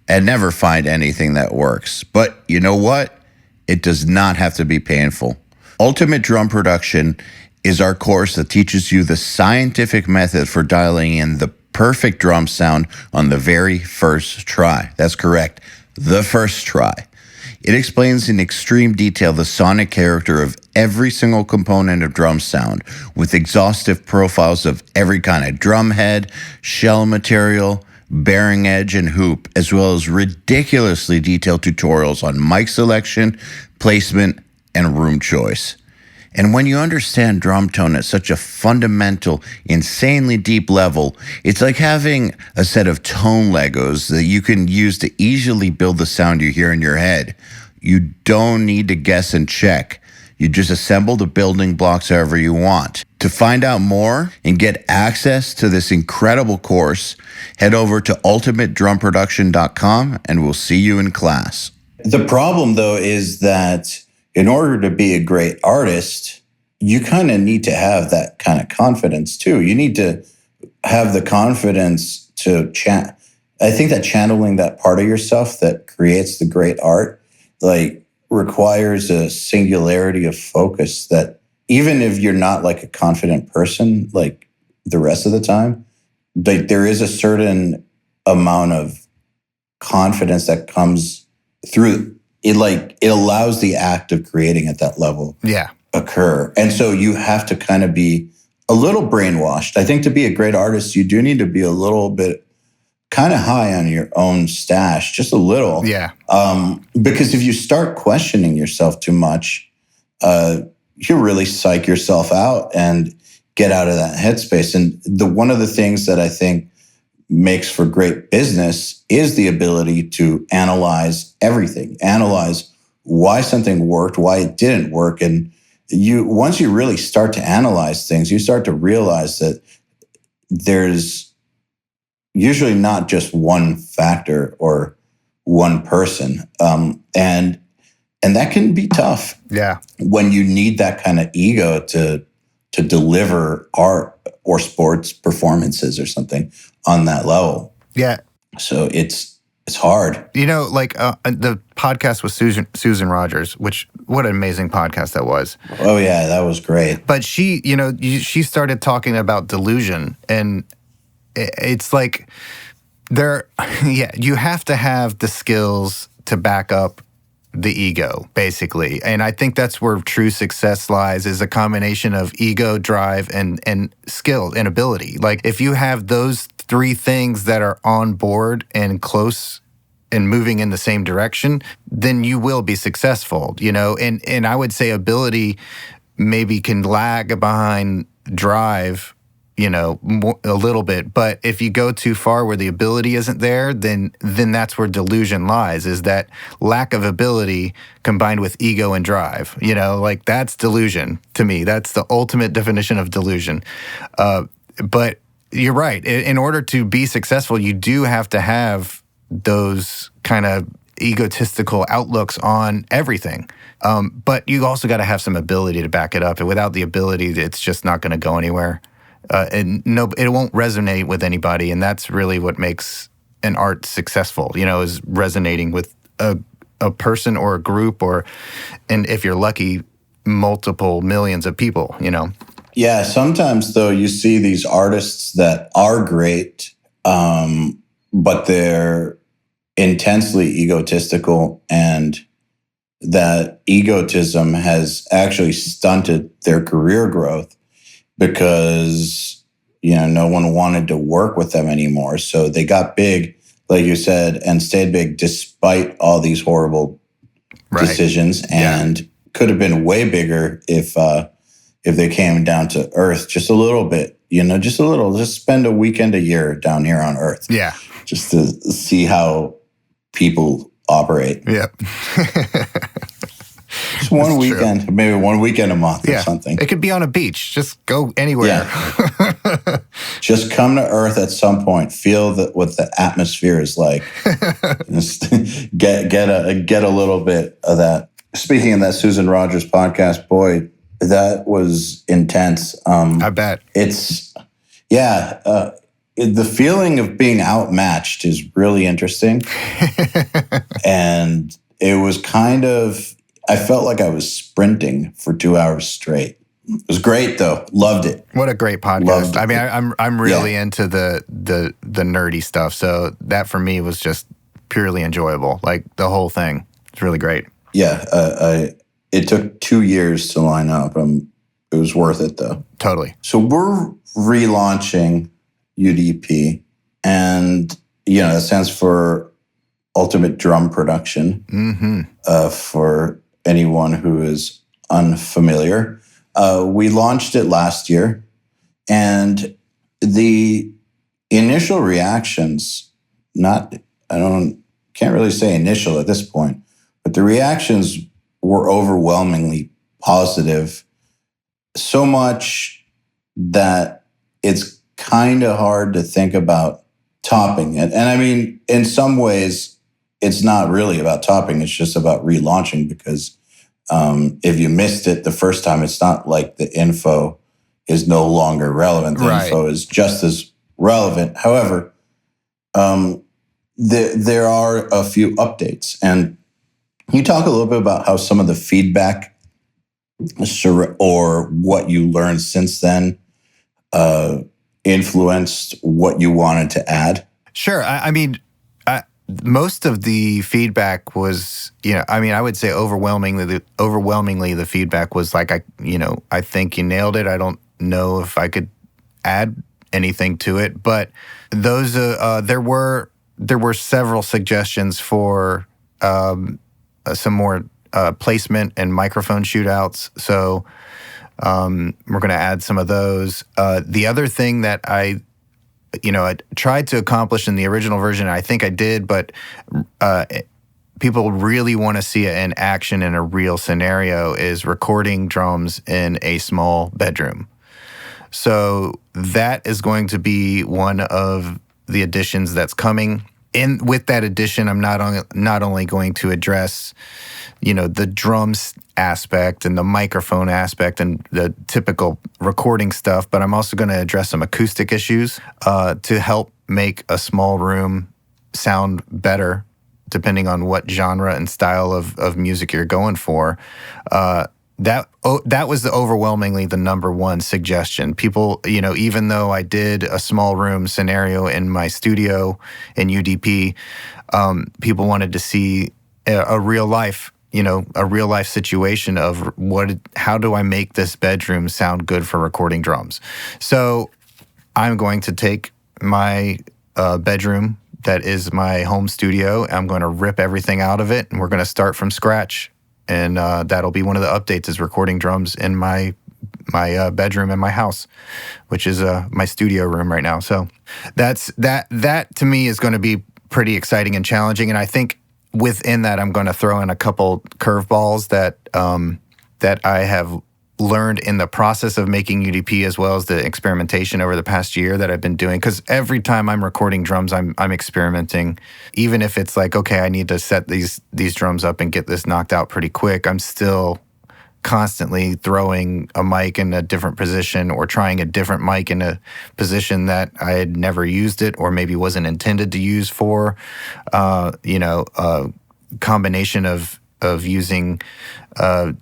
Speaker 2: and never find anything that works. But you know what? It does not have to be painful. Ultimate Drum Production is our course that teaches you the scientific method for dialing in the perfect drum sound on the very first try. That's correct, the first try. It explains in extreme detail the sonic character of every single component of drum sound, with exhaustive profiles of every kind of drum head, shell material, bearing edge, and hoop, as well as ridiculously detailed tutorials on mic selection, placement, and room choice. And when you understand drum tone at such a fundamental, insanely deep level, it's like having a set of tone Legos that you can use to easily build the sound you hear in your head. You don't need to guess and check. You just assemble the building blocks however you want. To find out more and get access to this incredible course, head over to ultimatedrumproduction.com and we'll see you in class. The problem, though, is that in order to be a great artist, you kind of need to have that kind of confidence too. You need to have the confidence to I think that channeling that part of yourself that creates the great art, requires a singularity of focus that even if you're not like a confident person, like the rest of the time, there is a certain amount of confidence that comes through it. It allows the act of creating at that level occur. And so you have to kind of be a little brainwashed. I think to be a great artist, you do need to be a little bit kind of high on your own stash, just a little.
Speaker 3: Yeah.
Speaker 2: Because if you start questioning yourself too much, you really psych yourself out and get out of that headspace. And one of the things that I think makes for great business is the ability to analyze everything, analyze why something worked, why it didn't work. And once you really start to analyze things, you start to realize that there's usually not just one factor or one person. And that can be tough.
Speaker 3: Yeah.
Speaker 2: When you need that kind of ego to deliver art or sports performances or something on that level.
Speaker 3: Yeah.
Speaker 2: So it's hard.
Speaker 3: You know, like the podcast with Susan Rogers, which what an amazing podcast that was.
Speaker 2: Oh yeah, that was great.
Speaker 3: But she, you know, she started talking about delusion, and it's like you have to have the skills to back up the ego, basically. And I think that's where true success lies, is a combination of ego, drive, and skill and ability. Like if you have those three things that are on board and close and moving in the same direction, then you will be successful, you know? And I would say ability maybe can lag behind drive, you know, a little bit. But if you go too far where the ability isn't there, then that's where delusion lies, is that lack of ability combined with ego and drive. You know, like that's delusion to me. That's the ultimate definition of delusion. But you're right. In order to be successful, you do have to have those kind of egotistical outlooks on everything. But you also got to have some ability to back it up. And without the ability, it's just not going to go anywhere. And no, it won't resonate with anybody, and that's really what makes an art successful. You know, is resonating with a person or a group, and if you're lucky, multiple millions of people. You know.
Speaker 2: Yeah. Sometimes though, you see these artists that are great, but they're intensely egotistical, and that egotism has actually stunted their career growth, because, you know, no one wanted to work with them anymore. So they got big, like you said, and stayed big despite all these horrible decisions, and could have been way bigger if they came down to earth just a little bit, you know, just a little, just spend a weekend a year down here on earth.
Speaker 3: Yeah.
Speaker 2: Just to see how people operate.
Speaker 3: Yeah.
Speaker 2: Just one weekend, maybe one weekend a month or something.
Speaker 3: It could be on a beach. Just go anywhere.
Speaker 2: Yeah. Just come to Earth at some point. Feel what the atmosphere is like. Just get a little bit of that. Speaking of that Susan Rogers podcast, boy, that was intense.
Speaker 3: I bet.
Speaker 2: It's the feeling of being outmatched is really interesting, and it was kind of. I felt like I was sprinting for 2 hours straight. It was great, though. Loved it.
Speaker 3: What a great podcast! I mean, I'm really into the nerdy stuff, so that for me was just purely enjoyable. Like the whole thing, it's really great.
Speaker 2: Yeah, it took 2 years to line up. It was worth it, though.
Speaker 3: Totally.
Speaker 2: So we're relaunching UDP, and that stands for Ultimate Drum Production.
Speaker 3: Mm-hmm.
Speaker 2: For anyone who is unfamiliar. We launched it last year, and the initial reactions, can't really say initial at this point, but the reactions were overwhelmingly positive, so much that it's kind of hard to think about topping it. And I mean, in some ways, it's not really about topping. It's just about relaunching, because if you missed it the first time, it's not like the info is no longer relevant. The info is just as relevant. However, there are a few updates. And can you talk a little bit about how some of the feedback or what you learned since then influenced what you wanted to add?
Speaker 3: Sure. I mean, most of the feedback was, I would say overwhelmingly the feedback was like, I think you nailed it. I don't know if I could add anything to it, but those there were several suggestions for some more placement and microphone shootouts. So we're going to add some of those. The other thing that I tried to accomplish in the original version. I think I did, but people really want to see it in action in a real scenario, is recording drums in a small bedroom. So that is going to be one of the additions that's coming. With that addition, I'm not only going to address, the drums aspect and the microphone aspect and the typical recording stuff, but I'm also going to address some acoustic issues to help make a small room sound better, depending on what genre and style of music you're going for. That was overwhelmingly the number one suggestion. People, even though I did a small room scenario in my studio in UDP, people wanted to see a real life situation of how do I make this bedroom sound good for recording drums. So I'm going to take my bedroom that is my home studio. I'm going to rip everything out of it, and we're going to start from scratch. And that'll be one of the updates, is recording drums in my bedroom in my house, which is my studio room right now. So that to me is going to be pretty exciting and challenging. And I think within that, I'm going to throw in a couple curveballs that I have learned in the process of making UDP, as well as the experimentation over the past year that I've been doing. Because every time I'm recording drums, I'm experimenting. Even if it's like, okay, I need to set these drums up and get this knocked out pretty quick, I'm still constantly throwing a mic in a different position or trying a different mic in a position that I had never used it or maybe wasn't intended to use for. A combination of using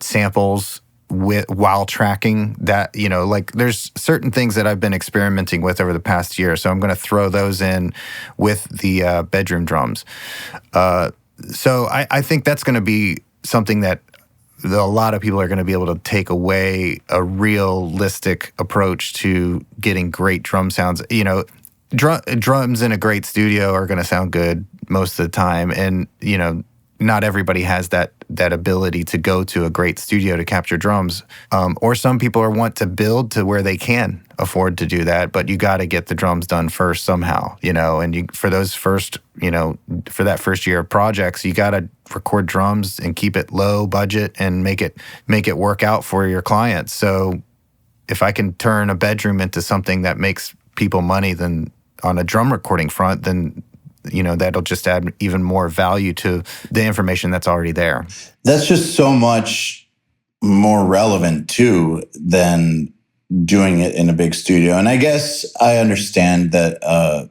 Speaker 3: samples while tracking that, there's certain things that I've been experimenting with over the past year. So I'm going to throw those in with the bedroom drums. So I think that's going to be something that a lot of people are going to be able to take away, a realistic approach to getting great drum sounds. Drums in a great studio are going to sound good most of the time. And, not everybody has that ability to go to a great studio to capture drums. Or some people want to build to where they can afford to do that, but you got to get the drums done first somehow, and for those first, for that first year of projects, you got to record drums and keep it low budget and make it work out for your clients. So if I can turn a bedroom into something that makes people money than on a drum recording front, then that'll just add even more value to the information that's already there.
Speaker 2: That's just so much more relevant too than doing it in a big studio. And I guess I understand that.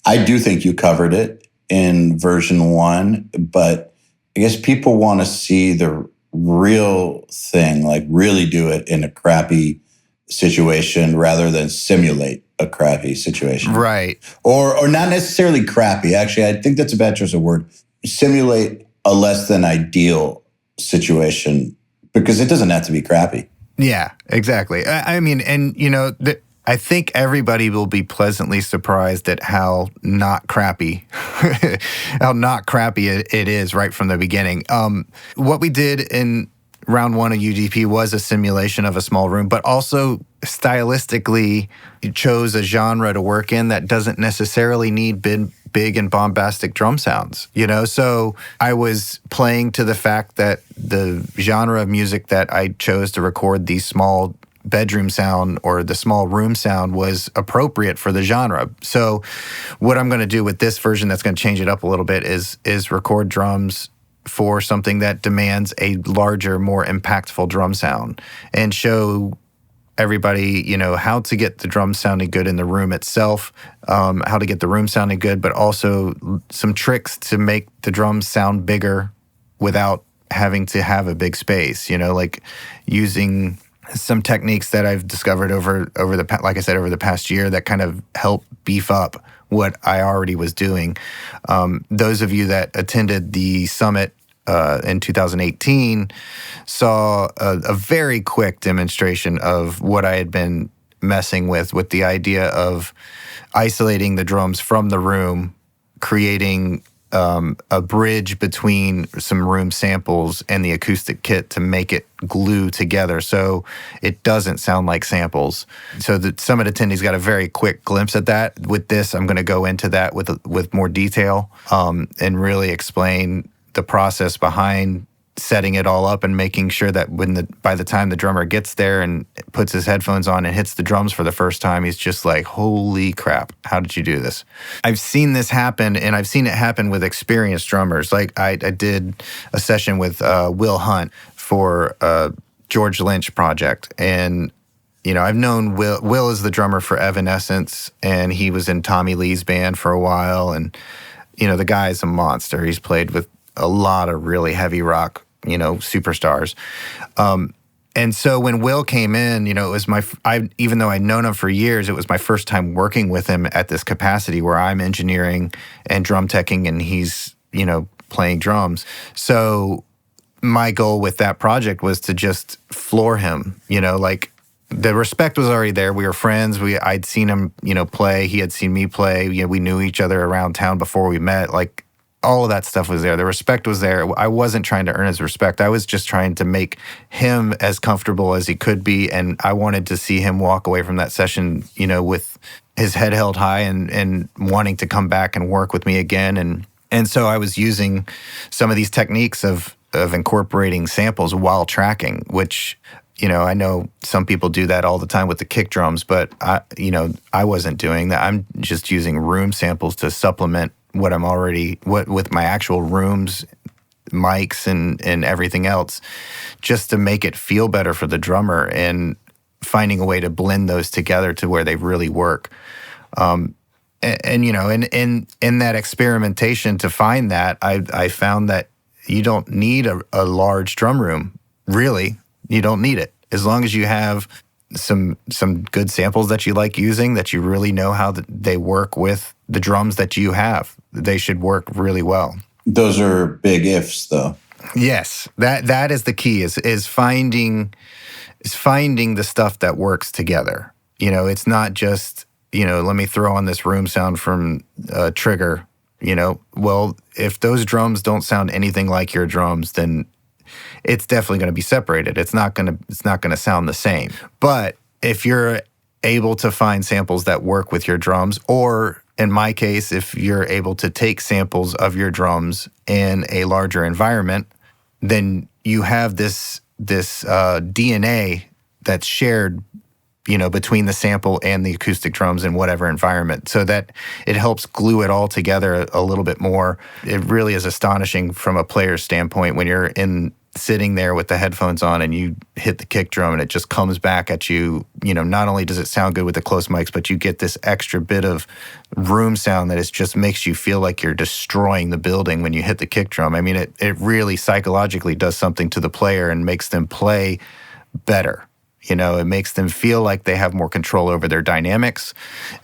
Speaker 2: I do think you covered it in version 1, but I guess people want to see the real thing, like really do it in a crappy situation rather than simulate a crappy situation.
Speaker 3: Right.
Speaker 2: Or not necessarily crappy. Actually, I think that's a bad choice of word. Simulate a less than ideal situation, because it doesn't have to be crappy.
Speaker 3: Yeah, exactly. I mean, and I think everybody will be pleasantly surprised at how not crappy it is right from the beginning. What we did in round 1 of UDP was a simulation of a small room, but also stylistically chose a genre to work in that doesn't necessarily need big and bombastic drum sounds, So I was playing to the fact that the genre of music that I chose to record the small bedroom sound or the small room sound was appropriate for the genre. So what I'm going to do with this version that's going to change it up a little bit is record drums for something that demands a larger, more impactful drum sound, and show everybody, how to get the drums sounding good in the room itself, how to get the room sounding good, but also some tricks to make the drums sound bigger without having to have a big space, like using some techniques that I've discovered over the past year that kind of help beef up what I already was doing. Those of you that attended the summit in 2018 saw a very quick demonstration of what I had been messing with the idea of isolating the drums from the room, creating a bridge between some room samples and the acoustic kit to make it glue together so it doesn't sound like samples. So the Summit attendees got a very quick glimpse at that. With this, I'm going to go into that with more detail and really explain the process behind setting it all up and making sure that by the time the drummer gets there and puts his headphones on and hits the drums for the first time, he's just like, holy crap, how did you do this? I've seen this happen, and I've seen it happen with experienced drummers. Like I did a session with Will Hunt for George Lynch project, and I've known Will. Will is the drummer for Evanescence, and he was in Tommy Lee's band for a while, and the guy's a monster. He's played with a lot of really heavy rock, superstars. And so when Will came in, it was even though I'd known him for years, it was my first time working with him at this capacity where I'm engineering and drum teching and he's, playing drums. So my goal with that project was to just floor him, like the respect was already there. We were friends. I'd seen him, play. He had seen me play. We knew each other around town before we met. Like, all of that stuff was there. The respect was there. I wasn't trying to earn his respect. I was just trying to make him as comfortable as he could be. And I wanted to see him walk away from that session, with his head held high and wanting to come back and work with me again. And so I was using some of these techniques of incorporating samples while tracking, which, I know some people do that all the time with the kick drums, but I wasn't doing that. I'm just using room samples to supplement what I'm already, with my actual rooms, mics, and everything else, just to make it feel better for the drummer and finding a way to blend those together to where they really work. And in that experimentation to find that, I found that you don't need a large drum room. Really, you don't need it. As long as you have some good samples that you like using, that you really know how they work with the drums that you have, they should work really well.
Speaker 2: Those are big ifs, though.
Speaker 3: Yes, that is the key. Is finding the stuff that works together. It's not just let me throw on this room sound from Trigger. Well, if those drums don't sound anything like your drums, then it's definitely going to be separated. It's not going to sound the same. But if you're able to find samples that work with your drums, or in my case, if you're able to take samples of your drums in a larger environment, then you have this DNA that's shared, between the sample and the acoustic drums in whatever environment, so that it helps glue it all together a little bit more. It really is astonishing from a player's standpoint when you're sitting there with the headphones on and you hit the kick drum and it just comes back at you. Not only does it sound good with the close mics, but you get this extra bit of room sound that just makes you feel like you're destroying the building when you hit the kick drum. I mean, it really psychologically does something to the player and makes them play better. It makes them feel like they have more control over their dynamics.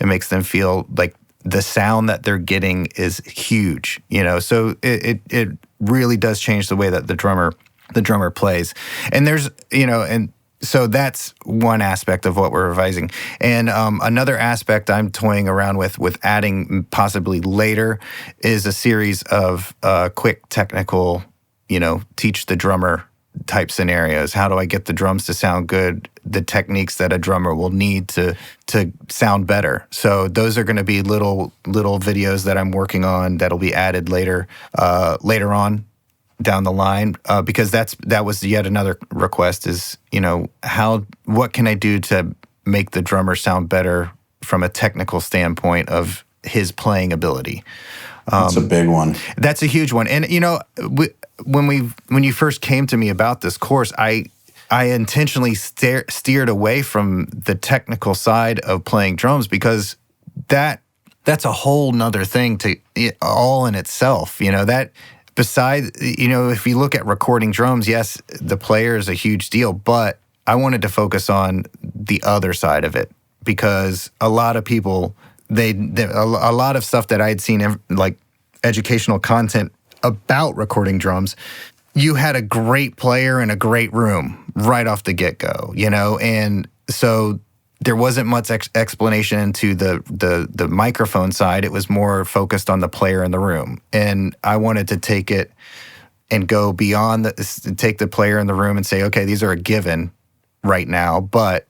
Speaker 3: It makes them feel like the sound that they're getting is huge. So it really does change the way that the drummer plays. And there's, and so that's one aspect of what we're revising. And another aspect I'm toying around with adding possibly later is a series of quick technical, teach the drummer type scenarios. How do I get the drums to sound good? The techniques that a drummer will need to sound better. So those are going to be little videos that I'm working on that'll be added later on down the line, because that was yet another request is, what can I do to make the drummer sound better from a technical standpoint of his playing ability?
Speaker 2: That's a big one.
Speaker 3: That's a huge one. And, when you first came to me about this course, I intentionally steered away from the technical side of playing drums, because that's a whole nother thing all in itself. That besides, if you look at recording drums, yes, the player is a huge deal, but I wanted to focus on the other side of it, because a lot of people, a lot of stuff that I had seen, like educational content about recording drums, you had a great player in a great room right off the get-go, and so there wasn't much explanation into the microphone side. It was more focused on the player in the room. And I wanted to take it and go beyond take the player in the room and say, okay, these are a given right now, but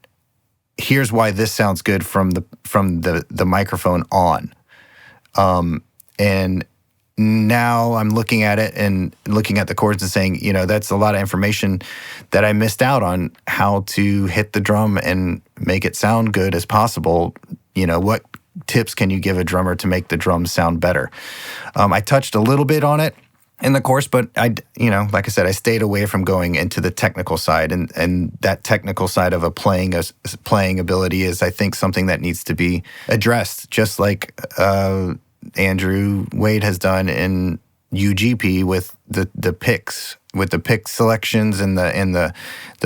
Speaker 3: here's why this sounds good from the microphone on. And now I'm looking at it and looking at the chords and saying, that's a lot of information that I missed out on how to hit the drum and make it sound good as possible. What tips can you give a drummer to make the drums sound better? I touched a little bit on it in the course, but like I said, I stayed away from going into the technical side, and that technical side of a playing ability is, I think, something that needs to be addressed, just like Andrew Wade has done in UGP with the picks, with the pick selections and the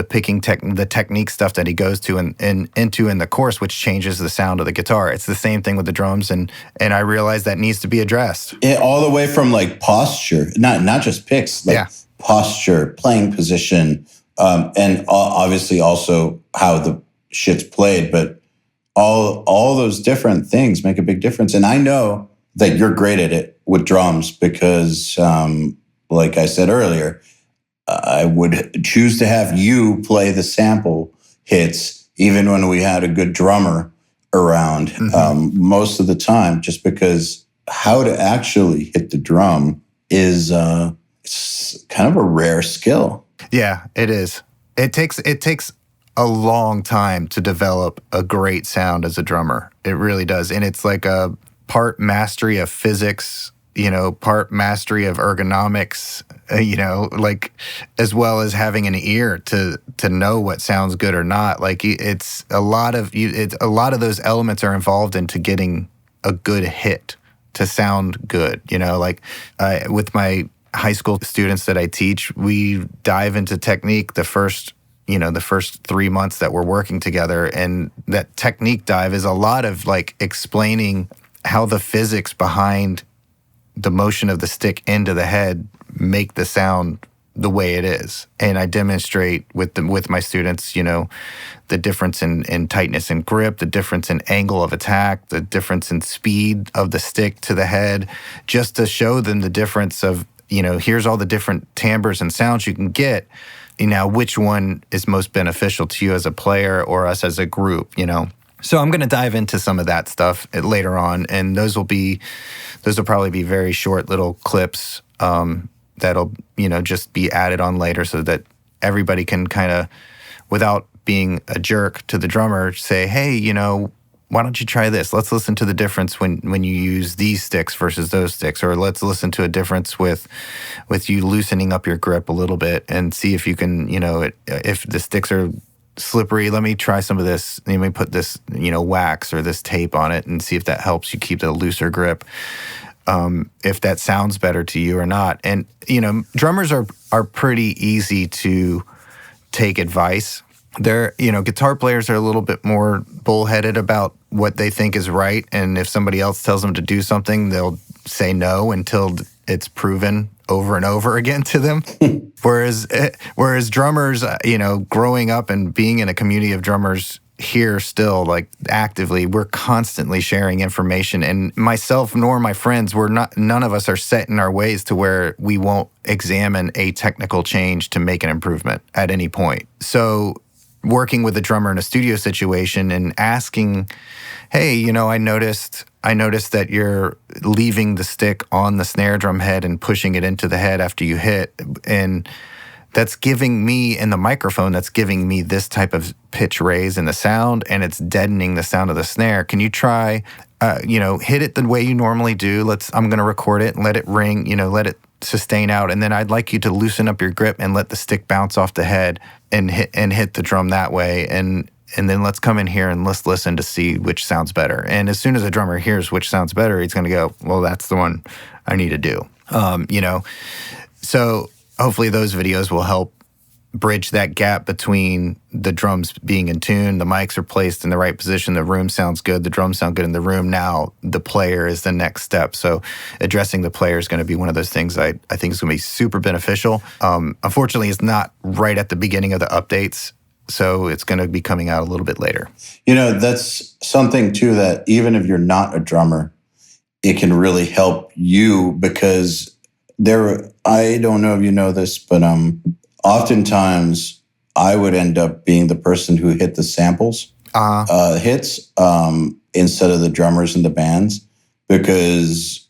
Speaker 3: picking the technique stuff that he goes to and into in the course, which changes the sound of the guitar. It's the same thing with the drums, and I realize that needs to be addressed.
Speaker 2: All the way from like posture, not just picks, like posture, playing position, and obviously also how the shit's played. But all those different things make a big difference. And I know that you're great at it with drums because, like I said earlier, I would choose to have you play the sample hits even when we had a good drummer around, most of the time, just because how to actually hit the drum is it's kind of a rare skill.
Speaker 3: Yeah, it is. It takes a long time to develop a great sound as a drummer. It really does. And it's like a part mastery of physics, part mastery of ergonomics, like as well as having an ear to know what sounds good or not. Like it's a lot of those elements are involved into getting a good hit to sound good. Like with my high school students that I teach, we dive into technique the first 3 months that we're working together, and that technique dive is a lot of like explaining how the physics behind the motion of the stick into the head make the sound the way it is. And I demonstrate with my students, the difference in tightness and grip, the difference in angle of attack, the difference in speed of the stick to the head, just to show them the difference of, here's all the different timbres and sounds you can get. Now, which one is most beneficial to you as a player or us as a group, So I'm going to dive into some of that stuff later on, and those will probably be very short little clips that'll just be added on later, so that everybody can kind of, without being a jerk to the drummer, say, hey, why don't you try this? Let's listen to the difference when you use these sticks versus those sticks, or let's listen to a difference with you loosening up your grip a little bit and see if you can, if the sticks are slippery, let me try some of this. Let me put this, wax or this tape on it and see if that helps you keep the looser grip. If that sounds better to you or not. And, drummers are pretty easy to take advice. They're, guitar players are a little bit more bullheaded about what they think is right. And if somebody else tells them to do something, they'll say no until it's proven over and over again to them. Whereas drummers, growing up and being in a community of drummers here still, like actively, we're constantly sharing information. And myself nor my friends, none of us are set in our ways to where we won't examine a technical change to make an improvement at any point. So working with a drummer in a studio situation and asking, hey, I noticed that you're leaving the stick on the snare drum head and pushing it into the head after you hit. And that's giving me, in the microphone, that's giving me this type of pitch raise in the sound, and it's deadening the sound of the snare. Can you try, hit it the way you normally do? I'm going to record it and let it ring, let it sustain out. And then I'd like you to loosen up your grip and let the stick bounce off the head and hit the drum that way. And then let's come in here and let's listen to see which sounds better. And as soon as a drummer hears which sounds better, he's going to go, well, that's the one I need to do. So hopefully those videos will help bridge that gap between the drums being in tune, the mics are placed in the right position, the room sounds good, the drums sound good in the room. Now the player is the next step. So addressing the player is going to be one of those things I think is going to be super beneficial. Unfortunately, it's not right at the beginning of the updates So it's going to be coming out a little bit later.
Speaker 2: That's something too that even if you're not a drummer, it can really help you because I don't know if you know this, but oftentimes I would end up being the person who hit the samples, hits, instead of the drummers and the bands, because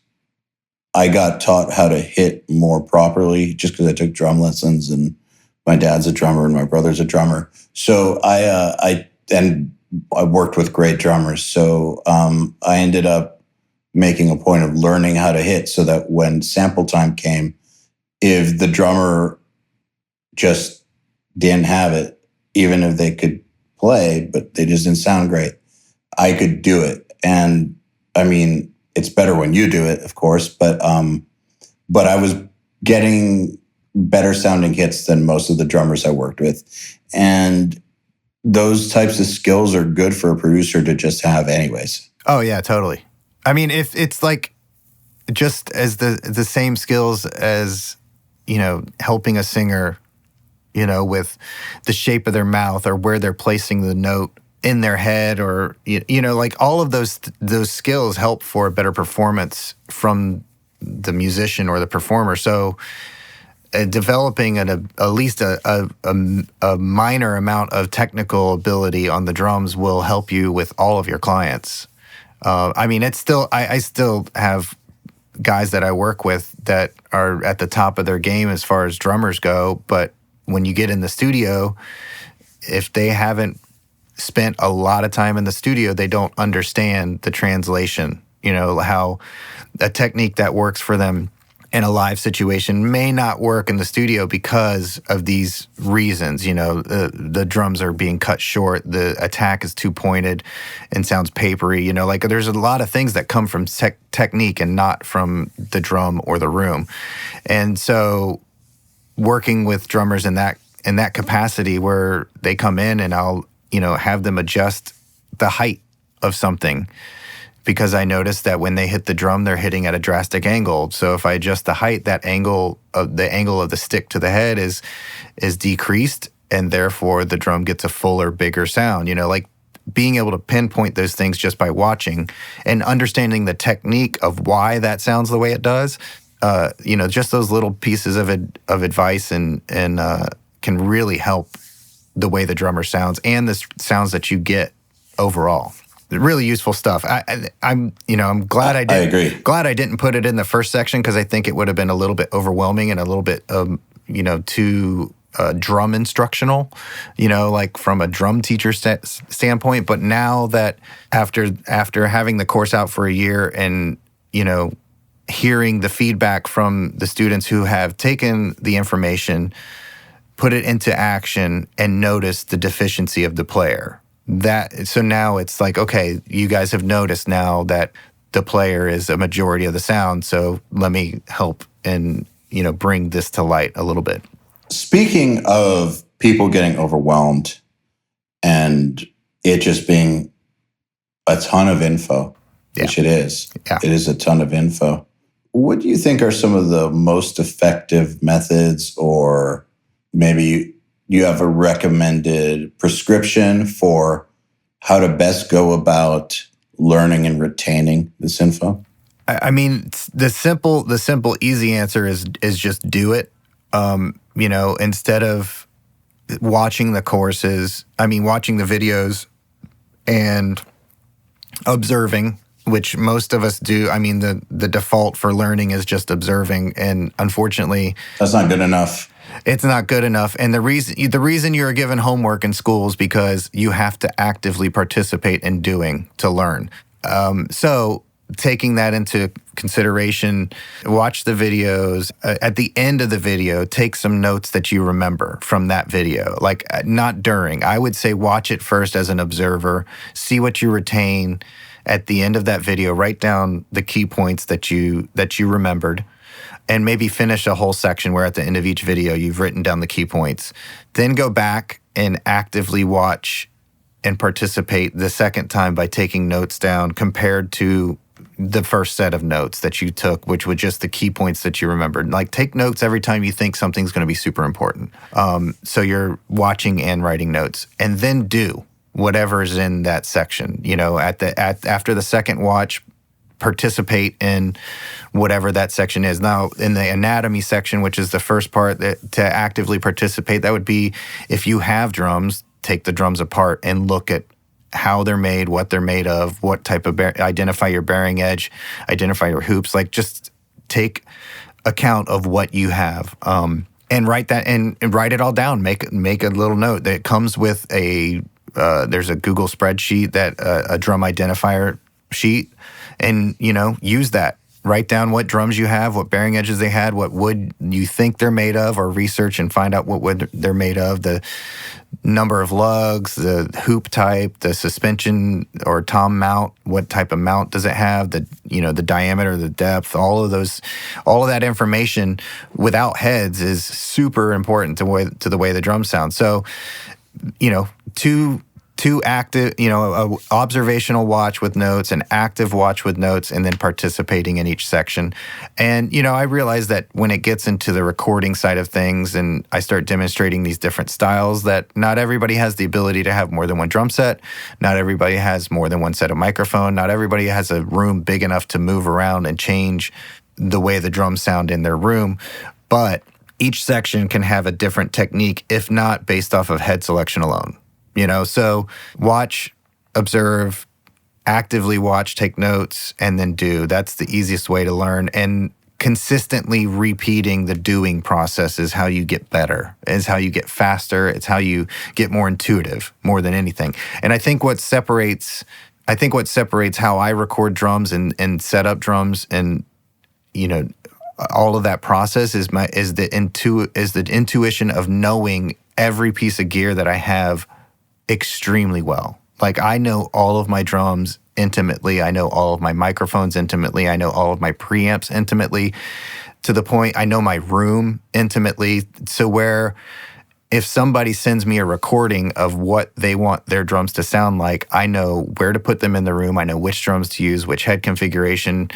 Speaker 2: I got taught how to hit more properly just because I took drum lessons and my dad's a drummer and my brother's a drummer. So I worked with great drummers. So I ended up making a point of learning how to hit so that when sample time came, if the drummer just didn't have it, even if they could play, but they just didn't sound great, I could do it. And I mean, it's better when you do it, of course, but I was getting better sounding hits than most of the drummers I worked with. And those types of skills are good for a producer to just have anyways.
Speaker 3: Oh yeah, totally. I mean, if it's like just as the same skills as, helping a singer, with the shape of their mouth or where they're placing the note in their head, or, like all of those skills help for a better performance from the musician or the performer. So developing at least a minor amount of technical ability on the drums will help you with all of your clients. I mean, it's still, I still have guys that I work with that are at the top of their game as far as drummers go. But when you get in the studio, if they haven't spent a lot of time in the studio, they don't understand the translation, how a technique that works for them in a live situation may not work in the studio because of these reasons. The drums are being cut short, the attack is too pointed and sounds papery. Like there's a lot of things that come from technique and not from the drum or the room. And so working with drummers in that capacity where they come in and I'll, have them adjust the height of something, because I noticed that when they hit the drum, they're hitting at a drastic angle. So if I adjust the height, that angle of the stick to the head is decreased, and therefore the drum gets a fuller, bigger sound. Like being able to pinpoint those things just by watching and understanding the technique of why that sounds the way it does. Just those little pieces of advice and can really help the way the drummer sounds and the sounds that you get overall. Really useful stuff. I'm glad I did.
Speaker 2: I agree.
Speaker 3: Glad I didn't put it in the first section, because I think it would have been a little bit overwhelming and a little bit, too drum instructional, like from a drum teacher standpoint. But now that after having the course out for a year and hearing the feedback from the students who have taken the information, put it into action, and noticed the deficiency of the player. So now it's like, okay, you guys have noticed now that the player is a majority of the sound, so let me help and, bring this to light a little bit.
Speaker 2: Speaking of people getting overwhelmed and it just being a ton of info, which it is. Yeah. It is a ton of info. What do you think are some of the most effective methods, or maybe you have a recommended prescription for how to best go about learning and retaining this info?
Speaker 3: I mean, the simple, easy answer is just do it. Instead of watching the courses, watching the videos and observing, which most of us do. The default for learning is just observing, and unfortunately,
Speaker 2: that's not good enough.
Speaker 3: It's not good enough. And the reason you're given homework in school is because you have to actively participate in doing to learn. So taking that into consideration, watch the videos. At the end of the video, take some notes that you remember from that video, like not during. I would say watch it first as an observer, see what you retain. At the end of that video, write down the key points that you remembered, and maybe finish a whole section where at the end of each video you've written down the key points. Then go back and actively watch and participate the second time by taking notes down compared to the first set of notes that you took, which were just the key points that you remembered. Like, take notes every time you think something's going to be super important. So you're watching and writing notes, and then do whatever's in that section. You know, after the second watch, participate in whatever that section is. Now, in the anatomy section, which is the first part to actively participate, that would be if you have drums, take the drums apart and look at how they're made, what they're made of, what type of identify your bearing edge, identify your hoops. Like, just take account of what you have, and write that and write it all down. Make a little note that comes with there's a Google spreadsheet that a drum identifier sheet, and use that. Write down what drums you have, what bearing edges they had, what wood you think they're made of, or research and find out what wood they're made of, the number of lugs, the hoop type, the suspension or tom mount, what type of mount does it have, the diameter, the depth, all of that information without heads is super important to the way the drums sound. So, two active, a observational watch with notes, an active watch with notes, and then participating in each section. And, I realize that when it gets into the recording side of things and I start demonstrating these different styles, that not everybody has the ability to have more than one drum set. Not everybody has more than one set of microphone. Not everybody has a room big enough to move around and change the way the drums sound in their room. But each section can have a different technique, if not based off of head selection alone. So watch, observe, actively watch, take notes, and then do. That's the easiest way to learn. And consistently repeating the doing process is how you get better, is how you get faster. It's how you get more intuitive more than anything. And I think what separates how I record drums and set up drums and, all of that process is the intuition of knowing every piece of gear that I have extremely well. Like, I know all of my drums intimately. I know all of my microphones intimately. I know all of my preamps intimately, to the point I know my room intimately. So where if somebody sends me a recording of what they want their drums to sound like, I know where to put them in the room. I know which drums to use, which head configuration,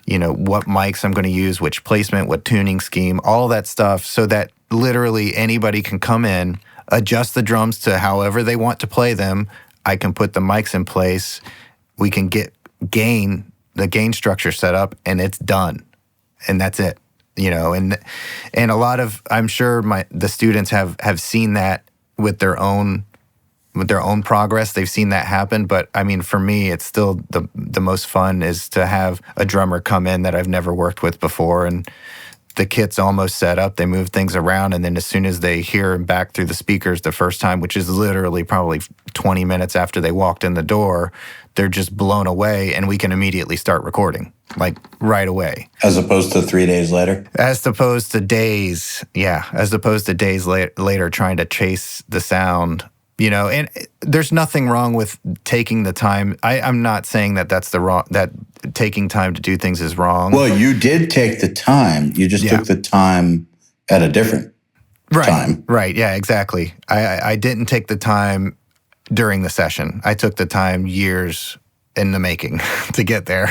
Speaker 3: what mics I'm going to use, which placement, what tuning scheme, all that stuff, so that literally anybody can come in, adjust the drums to however they want to play them. I can put the mics in place. We can get the gain structure set up, and it's done. And that's it. And a lot of, I'm sure the students have seen that with their own progress. They've seen that happen. But I mean, for me, it's still the most fun is to have a drummer come in that I've never worked with before, and the kit's almost set up, they move things around, and then as soon as they hear him back through the speakers the first time, which is literally probably 20 minutes after they walked in the door, they're just blown away, and we can immediately start recording, like right away.
Speaker 4: As opposed to 3 days later?
Speaker 3: As opposed to days later trying to chase the sound. And there's nothing wrong with taking the time. I'm not saying that that taking time to do things is wrong.
Speaker 4: Well, you did take the time. You just took the time at a different time.
Speaker 3: Right. Yeah, exactly. I didn't take the time during the session. I took the time years in the making to get there,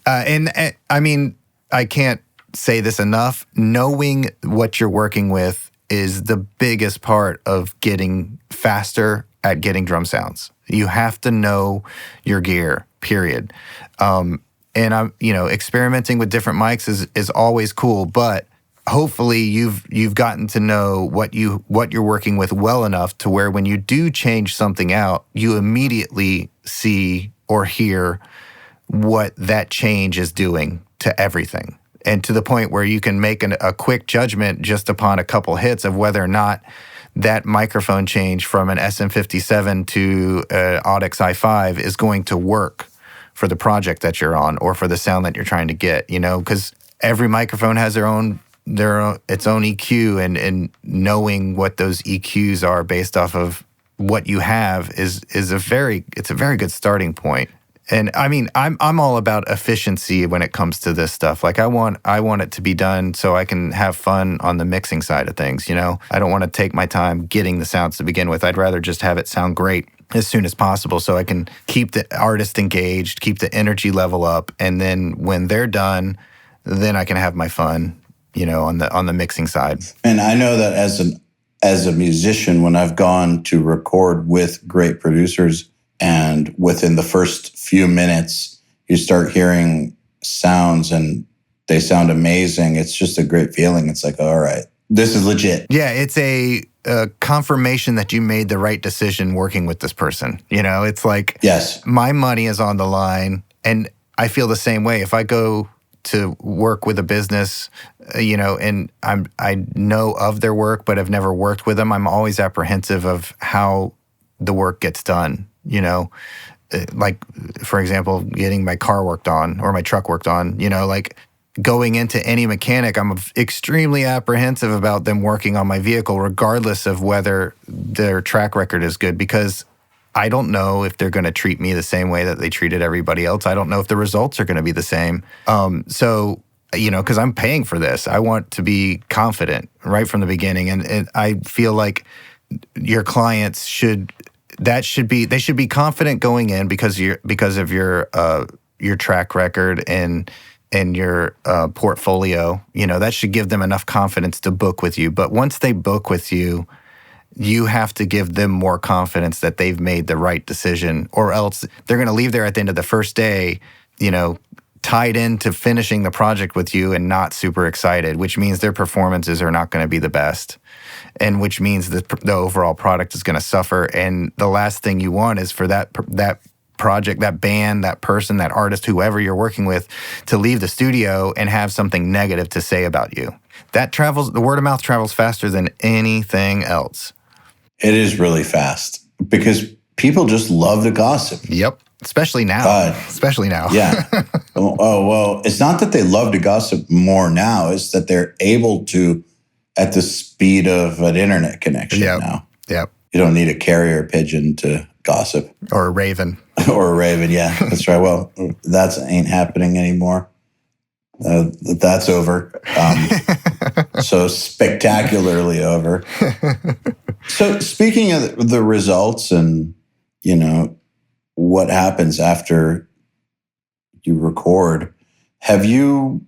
Speaker 3: and I mean, I can't say this enough. Knowing what you're working with is the biggest part of getting faster at getting drum sounds. You have to know your gear, period. And I'm, experimenting with different mics is always cool, but hopefully you've gotten to know what you're working with well enough to where when you do change something out, you immediately see or hear what that change is doing to everything. And to the point where you can make a quick judgment just upon a couple hits of whether or not that microphone change from an SM57 to an Audix i5 is going to work for the project that you're on or for the sound that you're trying to get, because every microphone has its own EQ, and knowing what those EQs are based off of what you have is a very good starting point. And I mean, I'm all about efficiency when it comes to this stuff. Like I want it to be done so I can have fun on the mixing side of things, I don't want to take my time getting the sounds to begin with. I'd rather just have it sound great as soon as possible so I can keep the artist engaged, keep the energy level up, and then when they're done, then I can have my fun, on the mixing side.
Speaker 4: And I know that as a musician, when I've gone to record with great producers, and within the first few minutes, you start hearing sounds and they sound amazing. It's just a great feeling. It's like, all right, this is legit.
Speaker 3: Yeah, it's a confirmation that you made the right decision working with this person. It's like,
Speaker 4: yes,
Speaker 3: my money is on the line, and I feel the same way. If I go to work with a business, and I know of their work, but I've never worked with them, I'm always apprehensive of how the work gets done. Like, for example, getting my car worked on or my truck worked on, like going into any mechanic, I'm extremely apprehensive about them working on my vehicle, regardless of whether their track record is good, because I don't know if they're going to treat me the same way that they treated everybody else. I don't know if the results are going to be the same. So, because I'm paying for this, I want to be confident right from the beginning. And I feel like your clients should be confident going in because of your track record and your portfolio. That should give them enough confidence to book with you. But once they book with you, you have to give them more confidence that they've made the right decision, or else they're going to leave there at the end of the first day, tied into finishing the project with you and not super excited, which means their performances are not going to be the best, and which means the overall product is going to suffer. And the last thing you want is for that project, that band, that person, that artist, whoever you're working with, to leave the studio and have something negative to say about you. The word of mouth travels faster than anything else.
Speaker 4: It is really fast because people just love to gossip.
Speaker 3: Yep. Especially now.
Speaker 4: Yeah. Well, it's not that they love to gossip more now. It's that they're able to at the speed of an internet connection now.
Speaker 3: Yep.
Speaker 4: You don't need a carrier pigeon to gossip.
Speaker 3: Or a raven.
Speaker 4: Or a raven, yeah. That's right. Well, that ain't happening anymore. That's over. So spectacularly over. So speaking of the results and, what happens after you record, have you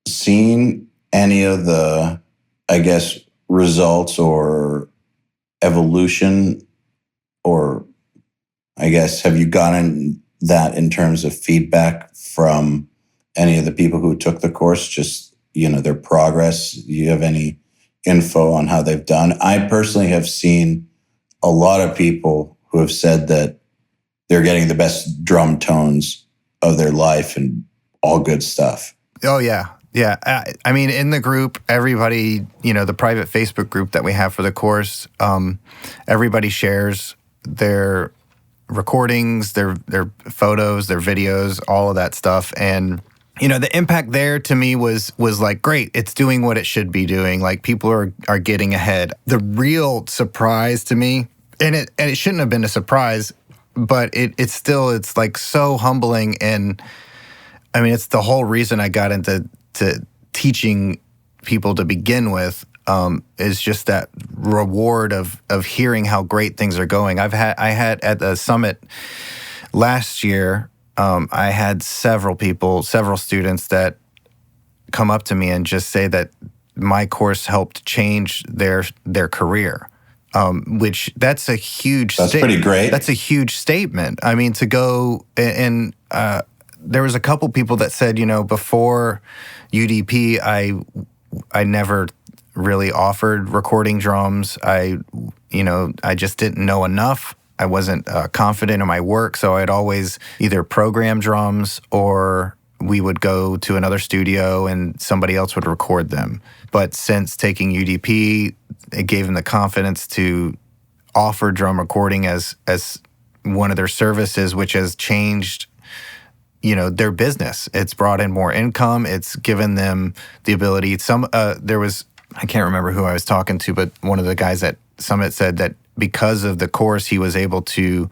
Speaker 4: seen any of the, I guess, results or evolution, or I guess, have you gotten that in terms of feedback from any of the people who took the course, just, their progress? Do you have any info on how they've done? I personally have seen a lot of people who have said that they're getting the best drum tones of their life and all good stuff.
Speaker 3: Oh, yeah. Yeah. I mean, in the group, everybody, the private Facebook group that we have for the course, everybody shares their recordings, their photos, their videos, all of that stuff. And, the impact there to me was like, great, it's doing what it should be doing. Like, people are getting ahead. The real surprise to me, and it shouldn't have been a surprise, but it's like so humbling. And I mean, it's the whole reason I got into teaching people to begin with, is just that reward of hearing how great things are going. I had at the summit last year, I had several students that come up to me and just say that my course helped change their career. Which that's a huge.
Speaker 4: That's pretty great.
Speaker 3: That's a huge statement. I mean, to go and there was a couple people that said, before UDP, I never really offered recording drums. I just didn't know enough. I wasn't confident in my work, so I'd always either program drums or we would go to another studio and somebody else would record them. But since taking UDP, it gave them the confidence to offer drum recording as one of their services, which has changed, their business. It's brought in more income. It's given them the ability. I can't remember who I was talking to, but one of the guys at Summit said that because of the course, he was able to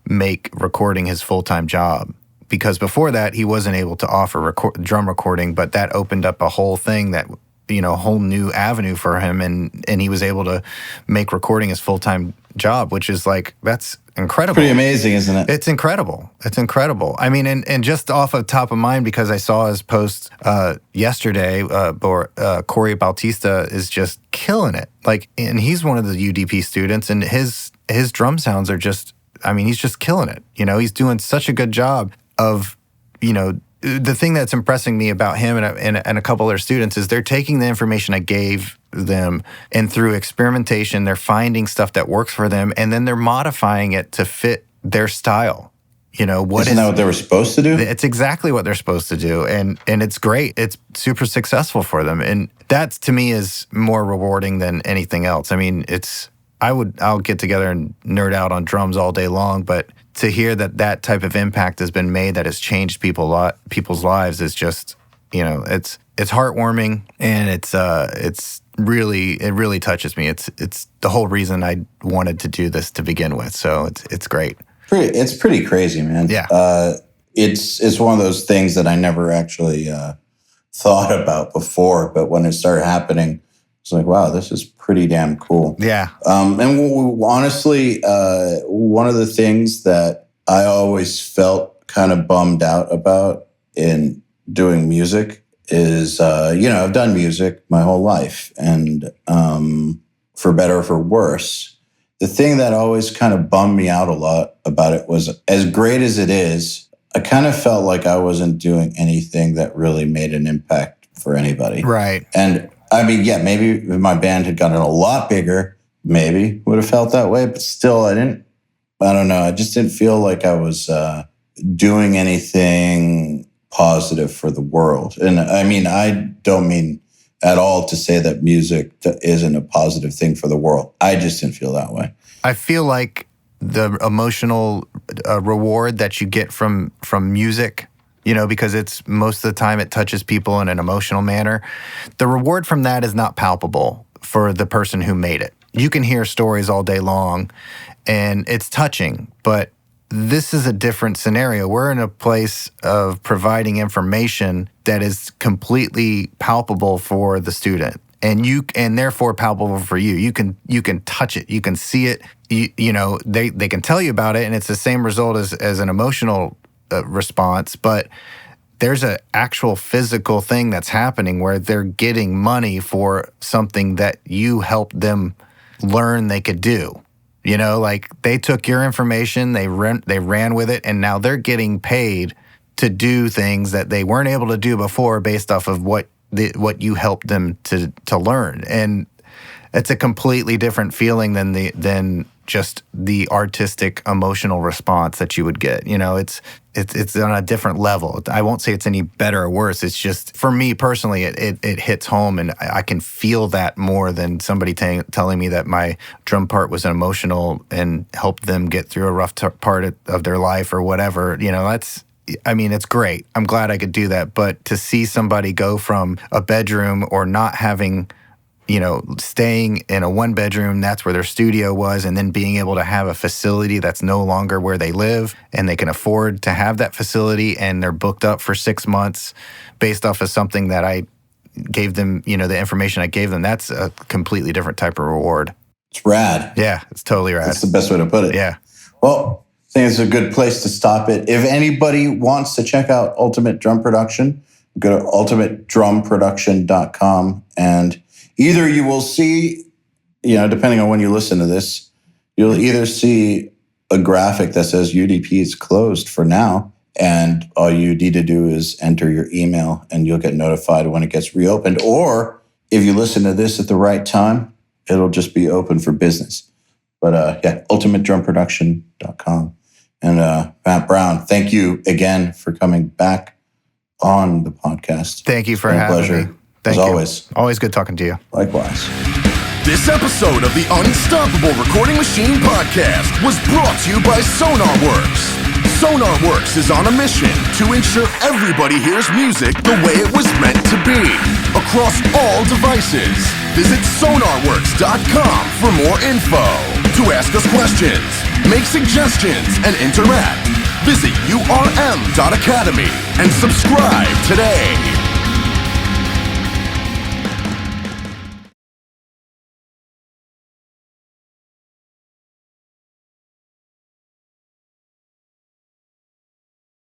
Speaker 3: make recording his full-time job. Because before that, he wasn't able to offer drum recording, but that opened up a whole thing that, a whole new avenue for him, and he was able to make recording his full-time job, which is like, that's incredible.
Speaker 4: Pretty amazing, isn't it?
Speaker 3: It's incredible. It's incredible. I mean, and just off of top of mind, because I saw his post yesterday, Corey Bautista is just killing it. Like, and he's one of the UDP students, and his drum sounds are just, I mean, he's just killing it. He's doing such a good job of, the thing that's impressing me about him and a couple other students is they're taking the information I gave them, and through experimentation, they're finding stuff that works for them, and then they're modifying it to fit their style. Isn't
Speaker 4: that what they were supposed to do?
Speaker 3: It's exactly what they're supposed to do, and it's great. It's super successful for them, and that to me is more rewarding than anything else. I mean, I'll get together and nerd out on drums all day long, but to hear that type of impact has been made, that has changed people's lives, is just, it's heartwarming, and it really touches me. It's the whole reason I wanted to do this to begin with. So it's great.
Speaker 4: It's pretty crazy, man.
Speaker 3: Yeah.
Speaker 4: It's one of those things that I never actually thought about before, but when it started happening, it's like, wow, this is pretty damn cool.
Speaker 3: Yeah.
Speaker 4: And honestly, one of the things that I always felt kind of bummed out about in doing music is, I've done music my whole life, and for better or for worse, the thing that always kind of bummed me out a lot about it was, as great as it is, I kind of felt like I wasn't doing anything that really made an impact for anybody.
Speaker 3: Right.
Speaker 4: And I mean, yeah, maybe if my band had gotten a lot bigger, maybe would have felt that way. But still, I don't know. I just didn't feel like I was doing anything positive for the world. And I mean, I don't mean at all to say that music isn't a positive thing for the world. I just didn't feel that way.
Speaker 3: I feel like the emotional reward that you get from music, because it's most of the time it touches people in an emotional manner. The reward from that is not palpable for the person who made it. You can hear stories all day long, and it's touching, but this is a different scenario. We're in a place of providing information that is completely palpable for the student, and therefore palpable for you. You can touch it, you can see it. They can tell you about it, and it's the same result as an emotional response, but there's an actual physical thing that's happening where they're getting money for something that you helped them learn they could do. Like, they took your information, they ran with it, and now they're getting paid to do things that they weren't able to do before based off of what you helped them to learn. And it's a completely different feeling than just the artistic emotional response that you would get. It's on a different level. I won't say it's any better or worse. It's just, for me personally, it hits home, and I can feel that more than somebody telling me that my drum part was emotional and helped them get through a rough part of their life or whatever. It's great. I'm glad I could do that. But to see somebody go from a bedroom or not having, staying in a one bedroom, that's where their studio was, and then being able to have a facility that's no longer where they live, and they can afford to have that facility, and they're booked up for 6 months based off of something that I gave them, the information I gave them, that's a completely different type of reward.
Speaker 4: It's rad.
Speaker 3: Yeah, it's totally rad.
Speaker 4: That's the best way to put it.
Speaker 3: Yeah.
Speaker 4: Well, I think it's a good place to stop it. If anybody wants to check out Ultimate Drum Production, go to ultimatedrumproduction.com, and either you will see, depending on when you listen to this, you'll either see a graphic that says UDP is closed for now, and all you need to do is enter your email and you'll get notified when it gets reopened. Or if you listen to this at the right time, it'll just be open for business. But ultimatedrumproduction.com. And Matt Brown, thank you again for coming back on the podcast.
Speaker 3: Thank you for having me.
Speaker 4: As always.
Speaker 3: Always good talking to you.
Speaker 4: Likewise.
Speaker 1: This episode of the Unstoppable Recording Machine podcast was brought to you by SonarWorks. SonarWorks is on a mission to ensure everybody hears music the way it was meant to be, across all devices. Visit sonarworks.com for more info. To ask us questions, make suggestions, and interact, visit urm.academy and subscribe today.